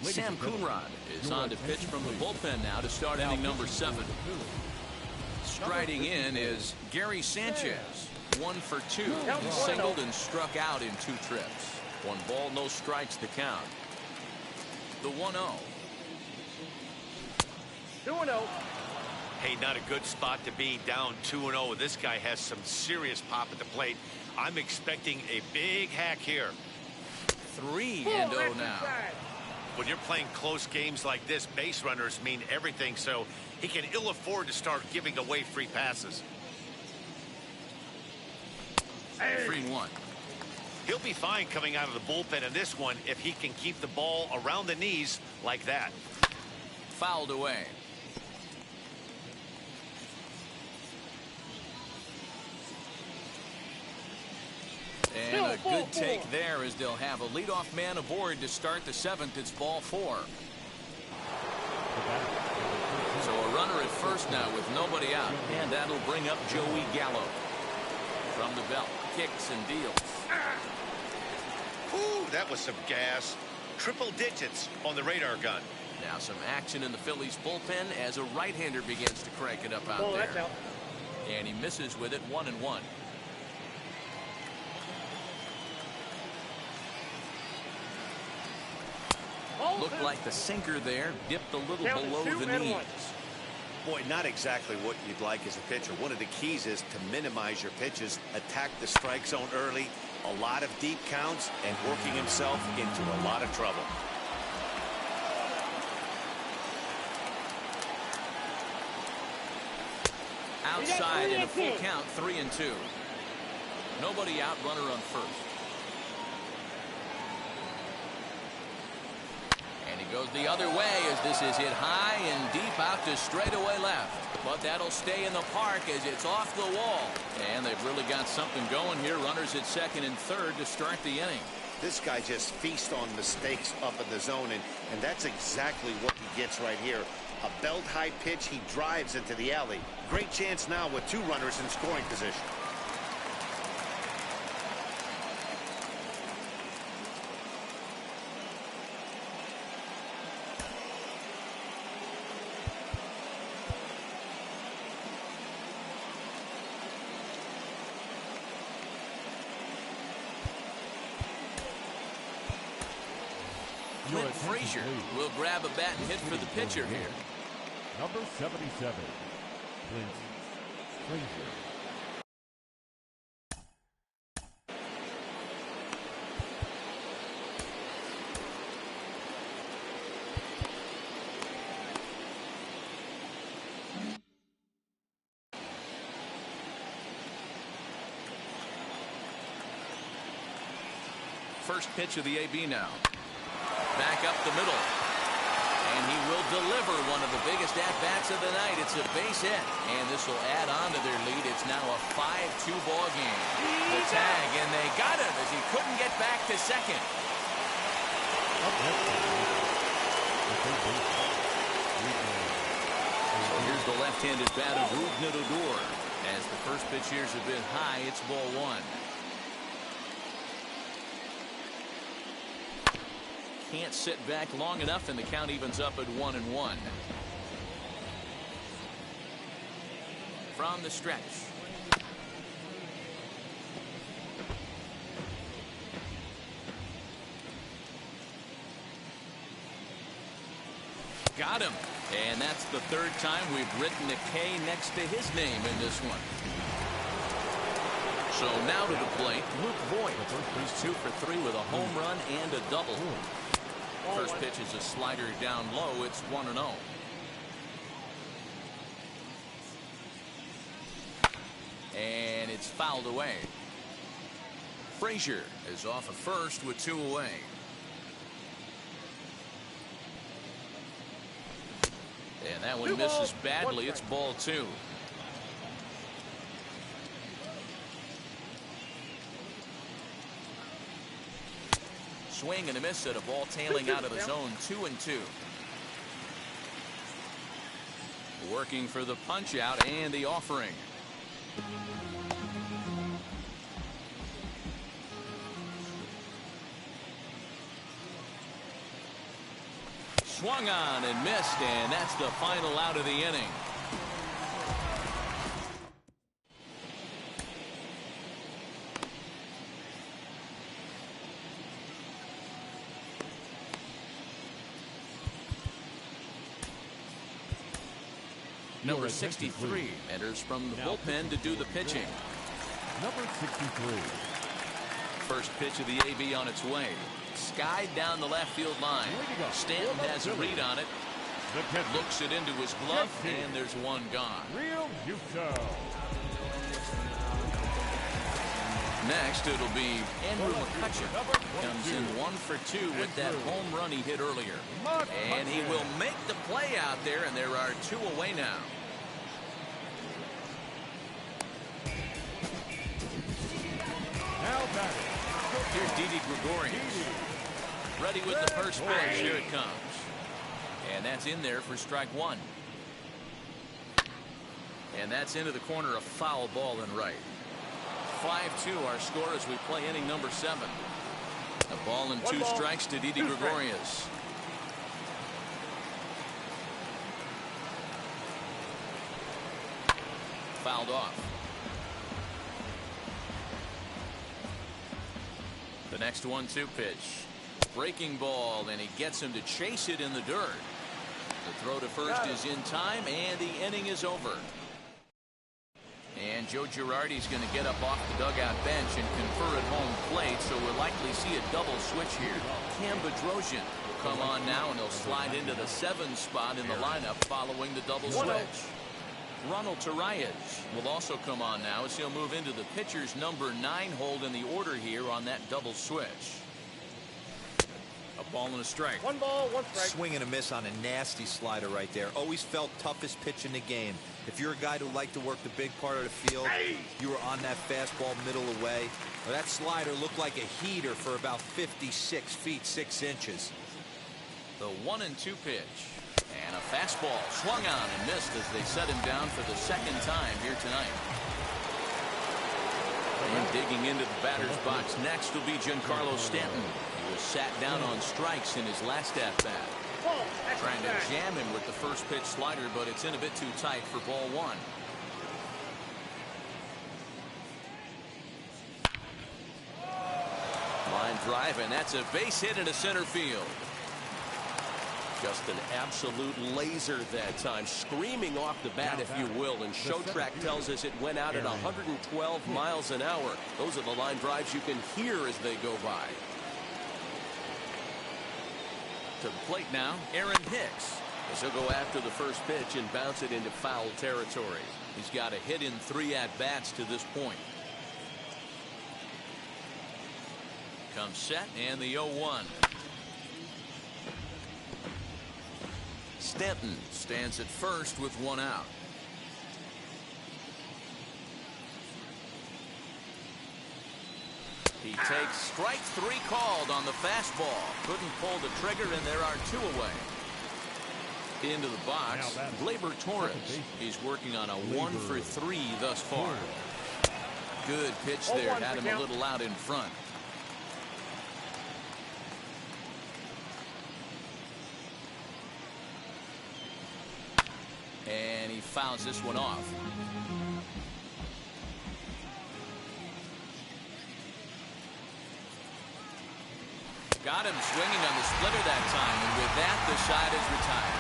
Sam Coonrod is on to pitch from the bullpen now to start inning number 7. Striding in is Gary Sanchez. 1 for 2. He singled and struck out in 2 trips. 1 ball, no strikes to count. The 1-0. 2-0. Hey, not a good spot to be, down 2-0. This guy has some serious pop at the plate. I'm expecting a big hack here. 3-0 now. When you're playing close games like this, base runners mean everything, so he can ill afford to start giving away free passes. 3-1. He'll be fine coming out of the bullpen in this one if he can keep the ball around the knees like that. Fouled away. And a good take there as they'll have a leadoff man aboard to start the 7th. It's ball 4. So a runner at first now with nobody out. And that'll bring up Joey Gallo. From the belt, kicks and deals. Ooh, that was some gas. Triple digits on the radar gun. Now some action in the Phillies bullpen as a right-hander begins to crank it up out Oh, there. that's out. And he misses with it, 1-1. Looked like the sinker there dipped a little Down to below 2 the and knees. 1. Boy, not exactly what you'd like as a pitcher. One of the keys is to minimize your pitches, attack the strike zone early, a lot of deep counts, and working himself into a lot of trouble. Outside in a full count, 3-2. Nobody out, runner on first. And he goes the other way as this is hit high and deep out to straightaway left. But that'll stay in the park as it's off the wall. And they've really got something going here. Runners at second and third to start the inning. This guy just feasts on mistakes up in the zone, and that's exactly what he gets right here. A belt-high pitch, he drives into the alley. Great chance now with 2 runners in scoring position. Clint Frazier will grab a bat and hit for the pitcher here. Number 77, Clint Frazier. First pitch of the AB now. Back up the middle. And he will deliver one of the biggest at-bats of the night. It's a base hit. And this will add on to their lead. It's now a 5-2 ball game. The tag, and they got him as he couldn't get back to second. So here's the left-handed bat of Rougned Odor. As the first pitch here's a bit high, it's ball 1. Can't sit back long enough, and the count evens up at 1-1. From the stretch. Got him. And that's the 3rd time we've written a K next to his name in this one. So now to the plate, Luke Voigt. He's 2 for 3 with a home run and a double. First pitch is a slider down low. It's 1-0. And it's fouled away. Frazier is off at first with 2 away. And that one misses badly. It's ball 2. Swing and a miss at a ball tailing out of the zone. 2-2. Working for the punch out and the offering. Swung on and missed, and that's the final out of the inning. Number 63 enters from the bullpen to do the pitching. Number 63. first pitch of the AB on its way. Skied down the left field line. Stanton has a read on it. Looks it into his glove, and there's one gone. Next, it'll be Andrew McCutcheon. Comes in 1 for 2 with that home run he hit earlier. And he will make the play out there, and there are 2 away now. Here's Didi Gregorius. Ready with the first pitch. Here it comes. And that's in there for strike 1. And that's into the corner, a foul ball and right. 5-2 our score as we play inning number 7. A ball and 2 strikes to Didi Gregorius. Fouled off. The next 1-2 pitch. Breaking ball, and he gets him to chase it in the dirt. The throw to first is in time, and the inning is over. And Joe Girardi's going to get up off the dugout bench and confer at home plate, so we'll likely see a double switch here. Cam Bedrosian will come on now, and he'll slide into the 7 spot in the lineup following the double switch. Ronald Torreyes will also come on now as he'll move into the pitcher's number 9 hold in the order here on that double switch. A ball and a strike. 1 ball, 1 strike. Swing and a miss on a nasty slider right there. Always felt toughest pitch in the game. If you're a guy who liked to work the big part of the field, you were on that fastball middle away. Well, that slider looked like a heater for about 56 feet 6 inches. The 1-2 pitch. And a fastball swung on and missed as they set him down for the 2nd time here tonight. And digging into the batter's box next will be Giancarlo Stanton. He was sat down on strikes in his last at-bat. Trying to jam him with the first pitch slider, but it's in a bit too tight for ball 1. Line drive, and that's a base hit into center field. Just an absolute laser that time, screaming off the bat, if you will. And Showtrack tells us it went out at 112 miles an hour. Those are the line drives you can hear as they go by. To the plate now, Aaron Hicks, as he'll go after the first pitch and bounce it into foul territory. He's got a hit in 3 at-bats to this point. Comes set, and the 0-1. Stanton stands at first with 1 out. He takes strike 3 called on the fastball. Couldn't pull the trigger, and there are 2 away. Into the box, Gleyber Torres. He's working on a 1 for 3 thus far. Good pitch there. Had him a little out in front. And he fouls this one off. Got him swinging on the splitter that time, and with that, the side is retired.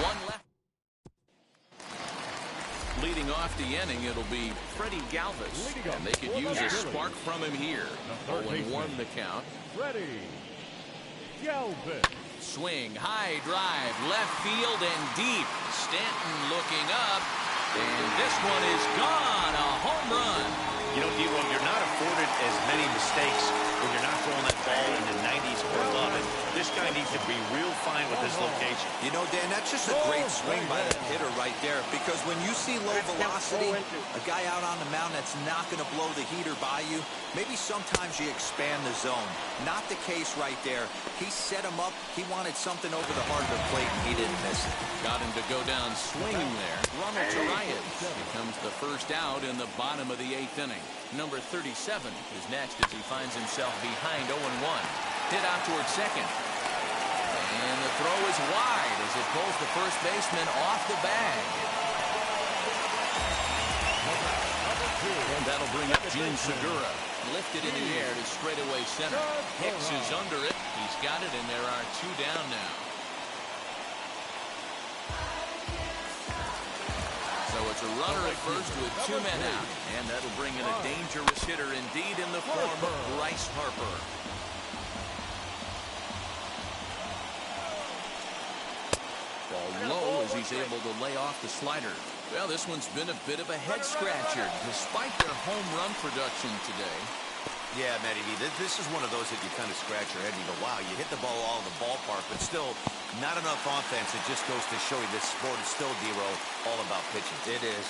1 left. Leading off the inning, it'll be Freddie Galvis, and they could use a spark from him here. 0-1 the count. Freddie Galvis. Swing, high drive, left field and deep. Stanton looking up, and this one is gone. A home run. You know, D-Roll, you're not afforded as many mistakes when you're not throwing that ball in the 90s or above it. This guy needs to be real fine with his location. You know, Dan, that's just a great swing by that hitter right there, because when you see low velocity, a guy out on the mound that's not going to blow the heater by you, maybe sometimes you expand the zone. Not the case right there. He set him up. He wanted something over the heart of the plate, and he didn't miss it. Got him to go down swinging there. Ronald Torreyes becomes the first out in the bottom of the 8th inning. Number 37 is next as he finds himself behind 0-1. Hit out towards second. And the throw is wide as it pulls the first baseman off the bag. And that'll bring up Gene Segura. Lifted in the air to straightaway center. Hicks is under it. He's got it, and there are 2 down now. So it's There's a runner at first with 2 men out. And that'll bring in a dangerous hitter indeed in the form of Bryce Harper. Ball low as he's able to lay off the slider. Well, this one's been a bit of a head scratcher despite their home run production today. Yeah, Matty V, this is one of those that you kind of scratch your head and you go, wow, you hit the ball all in the ballpark, but still not enough offense. It just goes to show you this sport is still, D-Row, all about pitching. It is.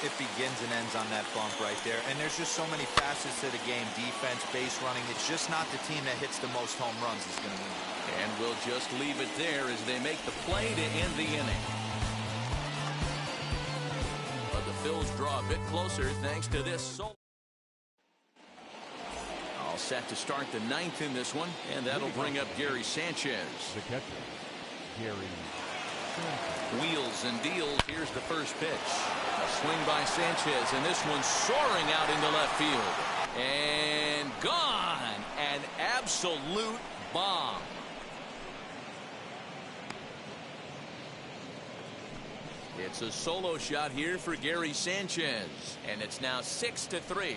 It begins and ends on that bump right there. And there's just so many facets to the game. Defense, base running. It's just not the team that hits the most home runs is going to win. And we'll just leave it there as they make the play to end the inning. But the Phils draw a bit closer thanks to this solo. All set to start the 9th in this one, and that'll bring up Gary Sanchez. The catcher, Gary Sanchez. Wheels and deals. Here's the first pitch. A swing by Sanchez, and this one's soaring out into left field. And gone. An absolute bomb. It's a solo shot here for Gary Sanchez, and it's now 6-3.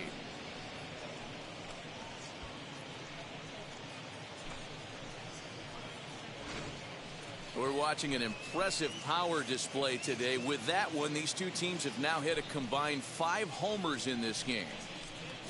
We're watching an impressive power display today. With that one, these two teams have now hit a combined 5 homers in this game.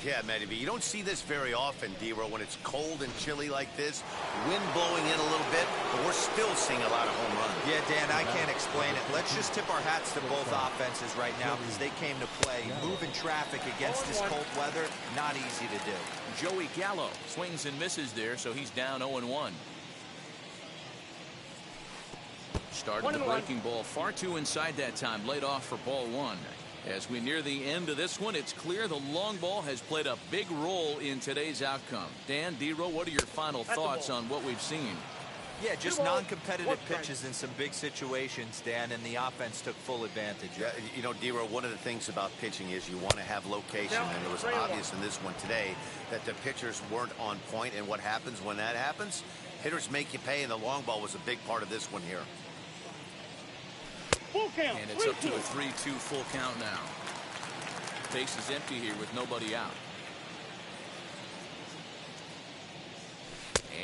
Yeah, Matty V, you don't see this very often, D-Row, when it's cold and chilly like this. Wind blowing in a little bit, but we're still seeing a lot of home runs. Yeah, Dan, I can't explain it. Let's just tip our hats to both offenses right now because they came to play. Moving traffic against this cold weather, not easy to do. Joey Gallo swings and misses there, so he's down 0-1. Started the breaking ball far too inside that time, laid off for ball 1. As we near the end of this one, it's clear the long ball has played a big role in today's outcome. Dan, D-Row, what are your final thoughts on what we've seen? Yeah, just non-competitive pitches in some big situations, Dan, and the offense took full advantage. Yeah, you know, D-Row, one of the things about pitching is you want to have location, and it was obvious in this one today that the pitchers weren't on point, and what happens when that happens? Hitters make you pay, and the long ball was a big part of this one here. Full count. And it's up to a 3-2 full count now. Base is empty here with nobody out.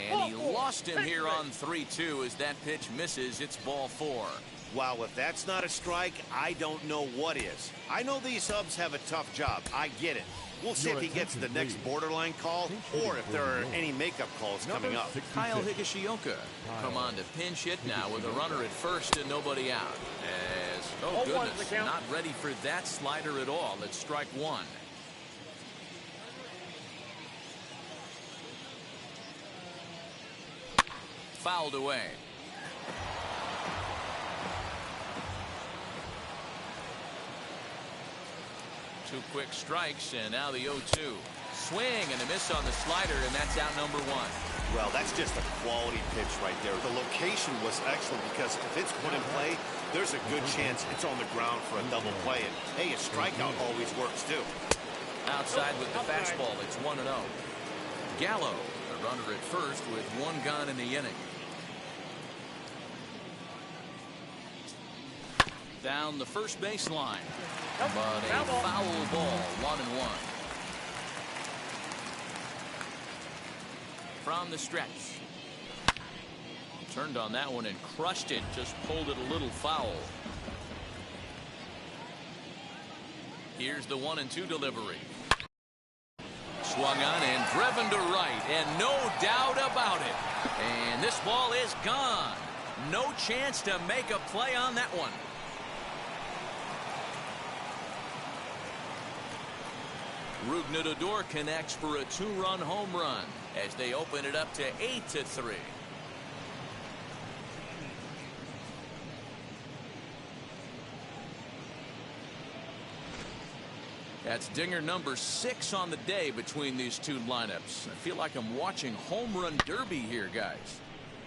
And he lost him here on 3-2 as that pitch misses. It's ball 4. Wow, if that's not a strike, I don't know what is. I know these subs have a tough job. I get it. We'll see if he gets the next borderline call or if there are any makeup calls coming up. Kyle Higashioka come on to pinch hit now with a runner at first and nobody out. As, oh goodness, not ready for that slider at all. It's strike 1. Fouled away. Two quick strikes, and now the 0-2. Swing and a miss on the slider, and that's out number 1. Well, that's just a quality pitch right there. The location was excellent because if it's put in play, there's a good chance it's on the ground for a double play. And, hey, a strikeout always works, too. Outside with the fastball, it's 1-0. Gallo, a runner at first with 1 gone in the inning. Down the first baseline. But a foul ball, 1-1. From the stretch. Turned on that one and crushed it. Just pulled it a little foul. Here's the 1-2 delivery. Swung on and driven to right. And no doubt about it. And this ball is gone. No chance to make a play on that one. Rougned connects for a 2-run home run as they open it up to 8-3. That's dinger number 6 on the day between these two lineups. I feel like I'm watching home run derby here, guys.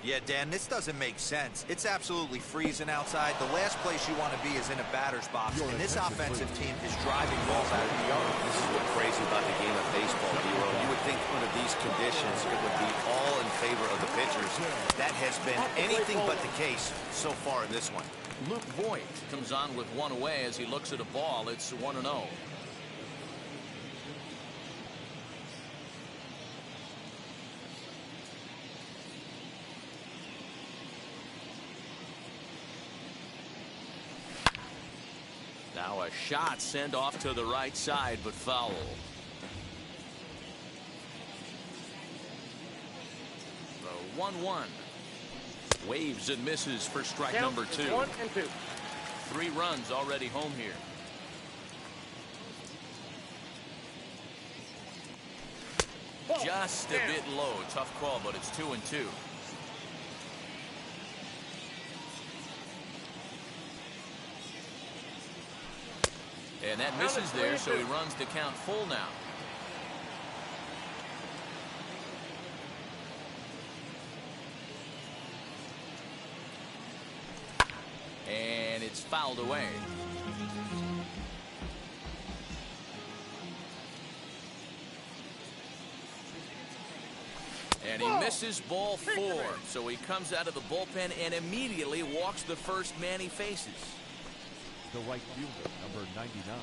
Yeah, Dan, this doesn't make sense. It's absolutely freezing outside. The last place you want to be is in a batter's box, and this offensive team is driving balls out of the yard. This is what's crazy about the game of baseball, D-Roll. You would think under these conditions it would be all in favor of the pitchers. That has been anything but the case so far in this one. Luke Voigt comes on with one away as he looks at a ball. It's 1-0. Now a shot sent off to the right side, but foul. The 1-1. Waves and misses for strike Count number 2. 1 and 2. 3 runs already home here. Ball. Just a Down. bit low. Tough call, but it's 2-2. And that misses there, so he runs the count full now. And it's fouled away. And he misses ball 4. So he comes out of the bullpen and immediately walks the first man he faces. The right fielder, number 99.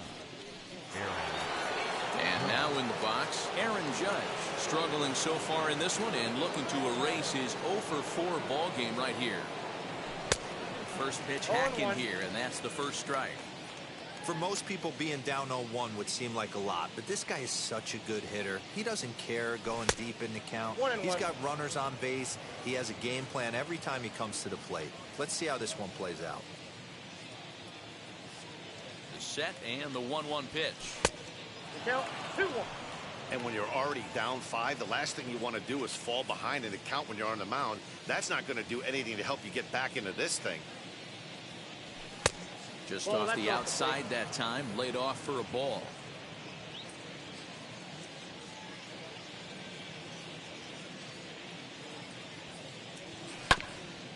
And now in the box, Aaron Judge, struggling so far in this one and looking to erase his 0 for 4 ball game right here. First pitch hack in here, and that's the first strike. For most people, being down 0-1 would seem like a lot, but this guy is such a good hitter. He doesn't care going deep in the count. He's got runners on base. He has a game plan every time he comes to the plate. Let's see how this one plays out. The set and the 1-1 pitch. The count 2-1. And when you're already down 5, the last thing you want to do is fall behind in the count when you're on the mound. That's not going to do anything to help you get back into this thing. Just off the outside that time, laid off for a ball.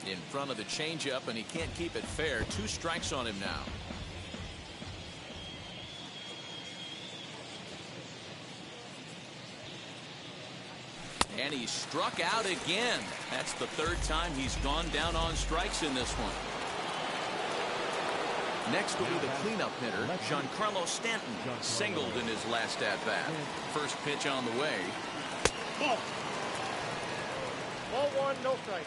In front of the changeup, and he can't keep it fair. 2 strikes on him now. And he struck out again. That's the 3rd time he's gone down on strikes in this one. Next will be the cleanup hitter, Giancarlo Stanton, singled in his last at-bat. First pitch on the way. Ball. Ball 1, no strike.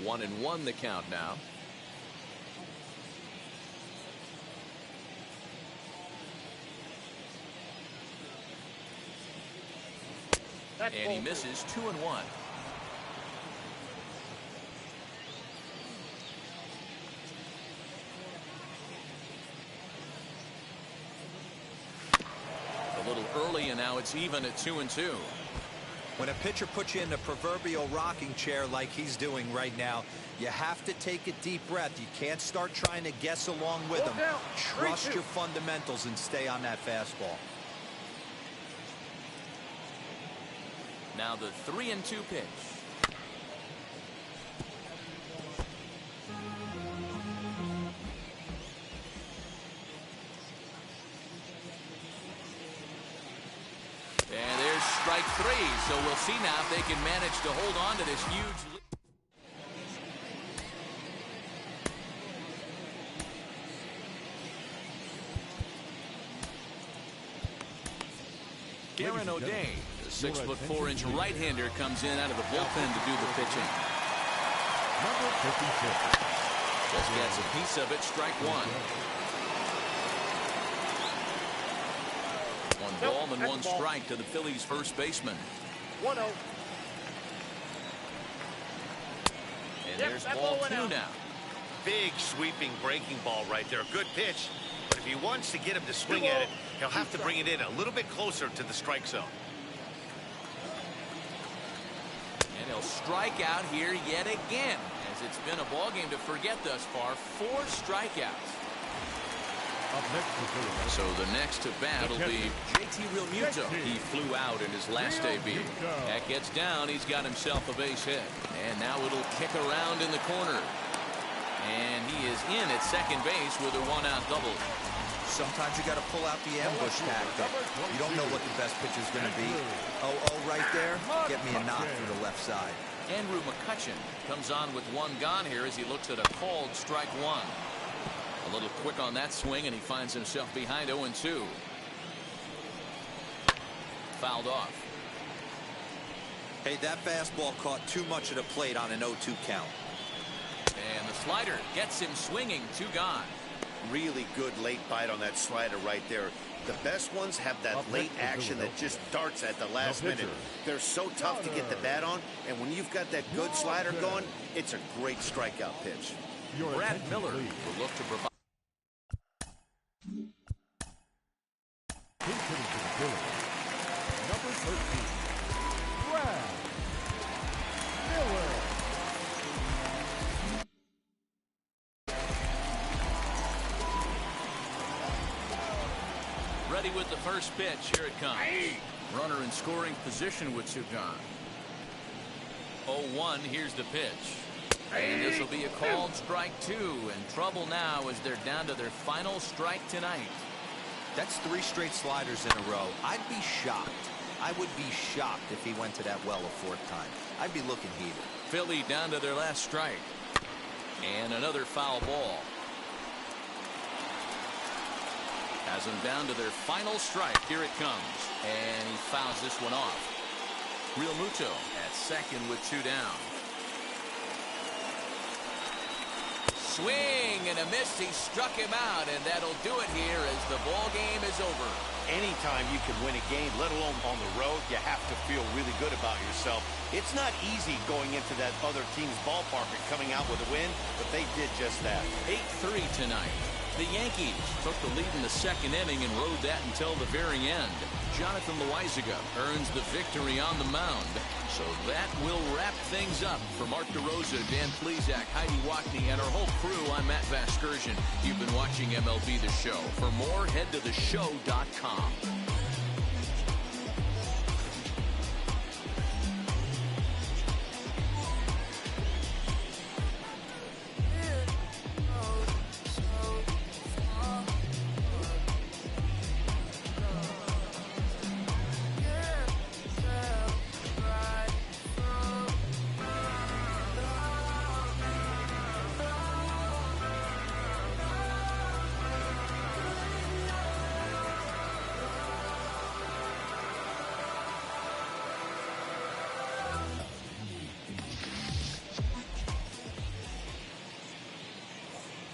One and one the count now. And he misses 2-1. A little early, and now it's even at 2-2. When a pitcher puts you in the proverbial rocking chair like he's doing right now, you have to take a deep breath. You can't start trying to guess along with him. Trust your fundamentals and stay on that fastball. Now the 3-2 pitch. And there's strike 3. So we'll see now if they can manage to hold on to this huge lead. Darren O'Day, the 6'4" right-hander, comes in out of the bullpen to do the pitching. Number 56. Just gets a piece of it. Strike 1. 1 ball and 1 strike to the Phillies' first baseman. 1-0. And there's ball 2 now. Big sweeping breaking ball right there. Good pitch. But if he wants to get him to swing at it, he'll have to bring it in a little bit closer to the strike zone. And he'll strike out here yet again, as it's been a ball game to forget thus far. 4 strikeouts. Up next for Philadelphia. So the next to bat will be JT Realmuto. He flew out in his last AB. That gets down. He's got himself a base hit. And now it'll kick around in the corner. And he is in at second base with a one-out double. Sometimes you got to pull out the ambush tactic. You don't know what the best pitch is going to be. Oh, right there. Get me a knock through the left side. Andrew McCutcheon comes on with one gone here as he looks at a called strike one. A little quick on that swing, and he finds himself behind 0-2. Fouled off. Hey, that fastball caught too much of the plate on an 0-2 count. And the slider gets him swinging. Two gone. Really good late bite on that slider right there. The best ones have that late action that just darts at the last minute. They're so tough to get the bat on, and when you've got that good slider going, it's a great strikeout pitch. Brad Miller will look to provide. Number 13, Brad Miller. Ready with the first pitch. Here it comes. Runner in scoring position with two gone. 0-1. Here's the pitch. And this will be a called strike two. And trouble now as they're down to their final strike tonight. That's 3 straight sliders in a row. I'd be shocked. I would be shocked if he went to that well a 4th time. I'd be looking heated. Philly down to their last strike. And another foul ball. Has them down to their final strike. Here it comes. And he fouls this one off. Realmuto at second with 2 down. Swing and a miss. He struck him out, and that'll do it here as the ball game is over. Anytime you can win a game, let alone on the road, you have to feel really good about yourself. It's not easy going into that other team's ballpark and coming out with a win, but they did just that. 8-3 tonight. The Yankees took the lead in the second inning and rode that until the very end. Jonathan Loaizaga earns the victory on the mound. So that will wrap things up. For Mark DeRosa, Dan Plesac, Heidi Watney, and our whole crew, I'm Matt Vasgersian. You've been watching MLB The Show. For more, head to theshow.com.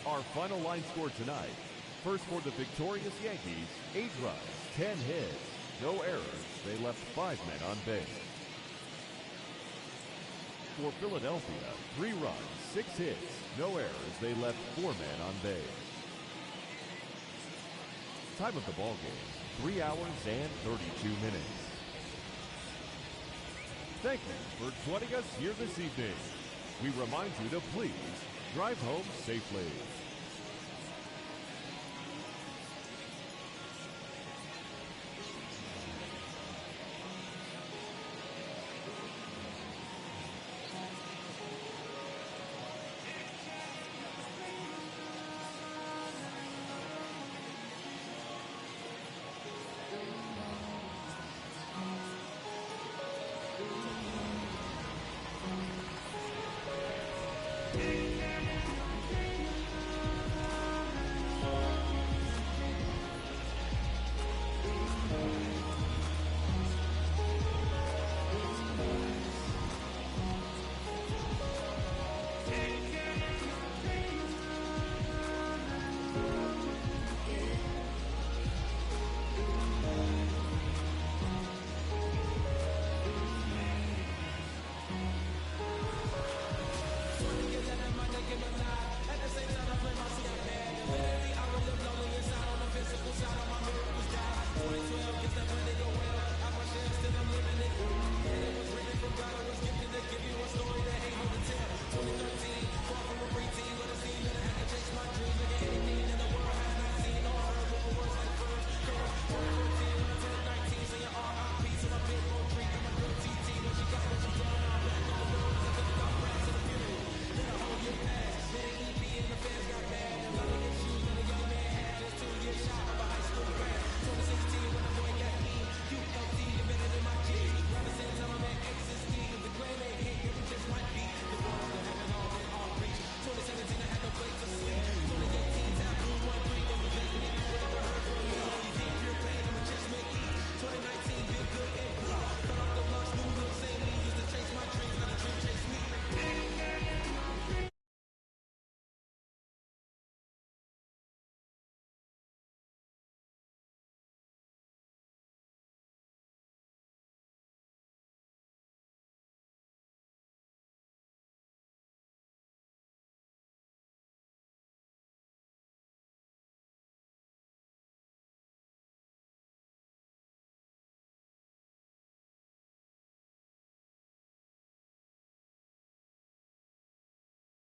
Our final line score tonight. First for the victorious Yankees, 8 runs, 10 hits, no errors. They left 5 men on base. For Philadelphia, 3 runs, 6 hits, no errors. They left 4 men on base. Time of the ball game, 3 hours and 32 minutes. Thank you for joining us here this evening. We remind you to please drive home safely.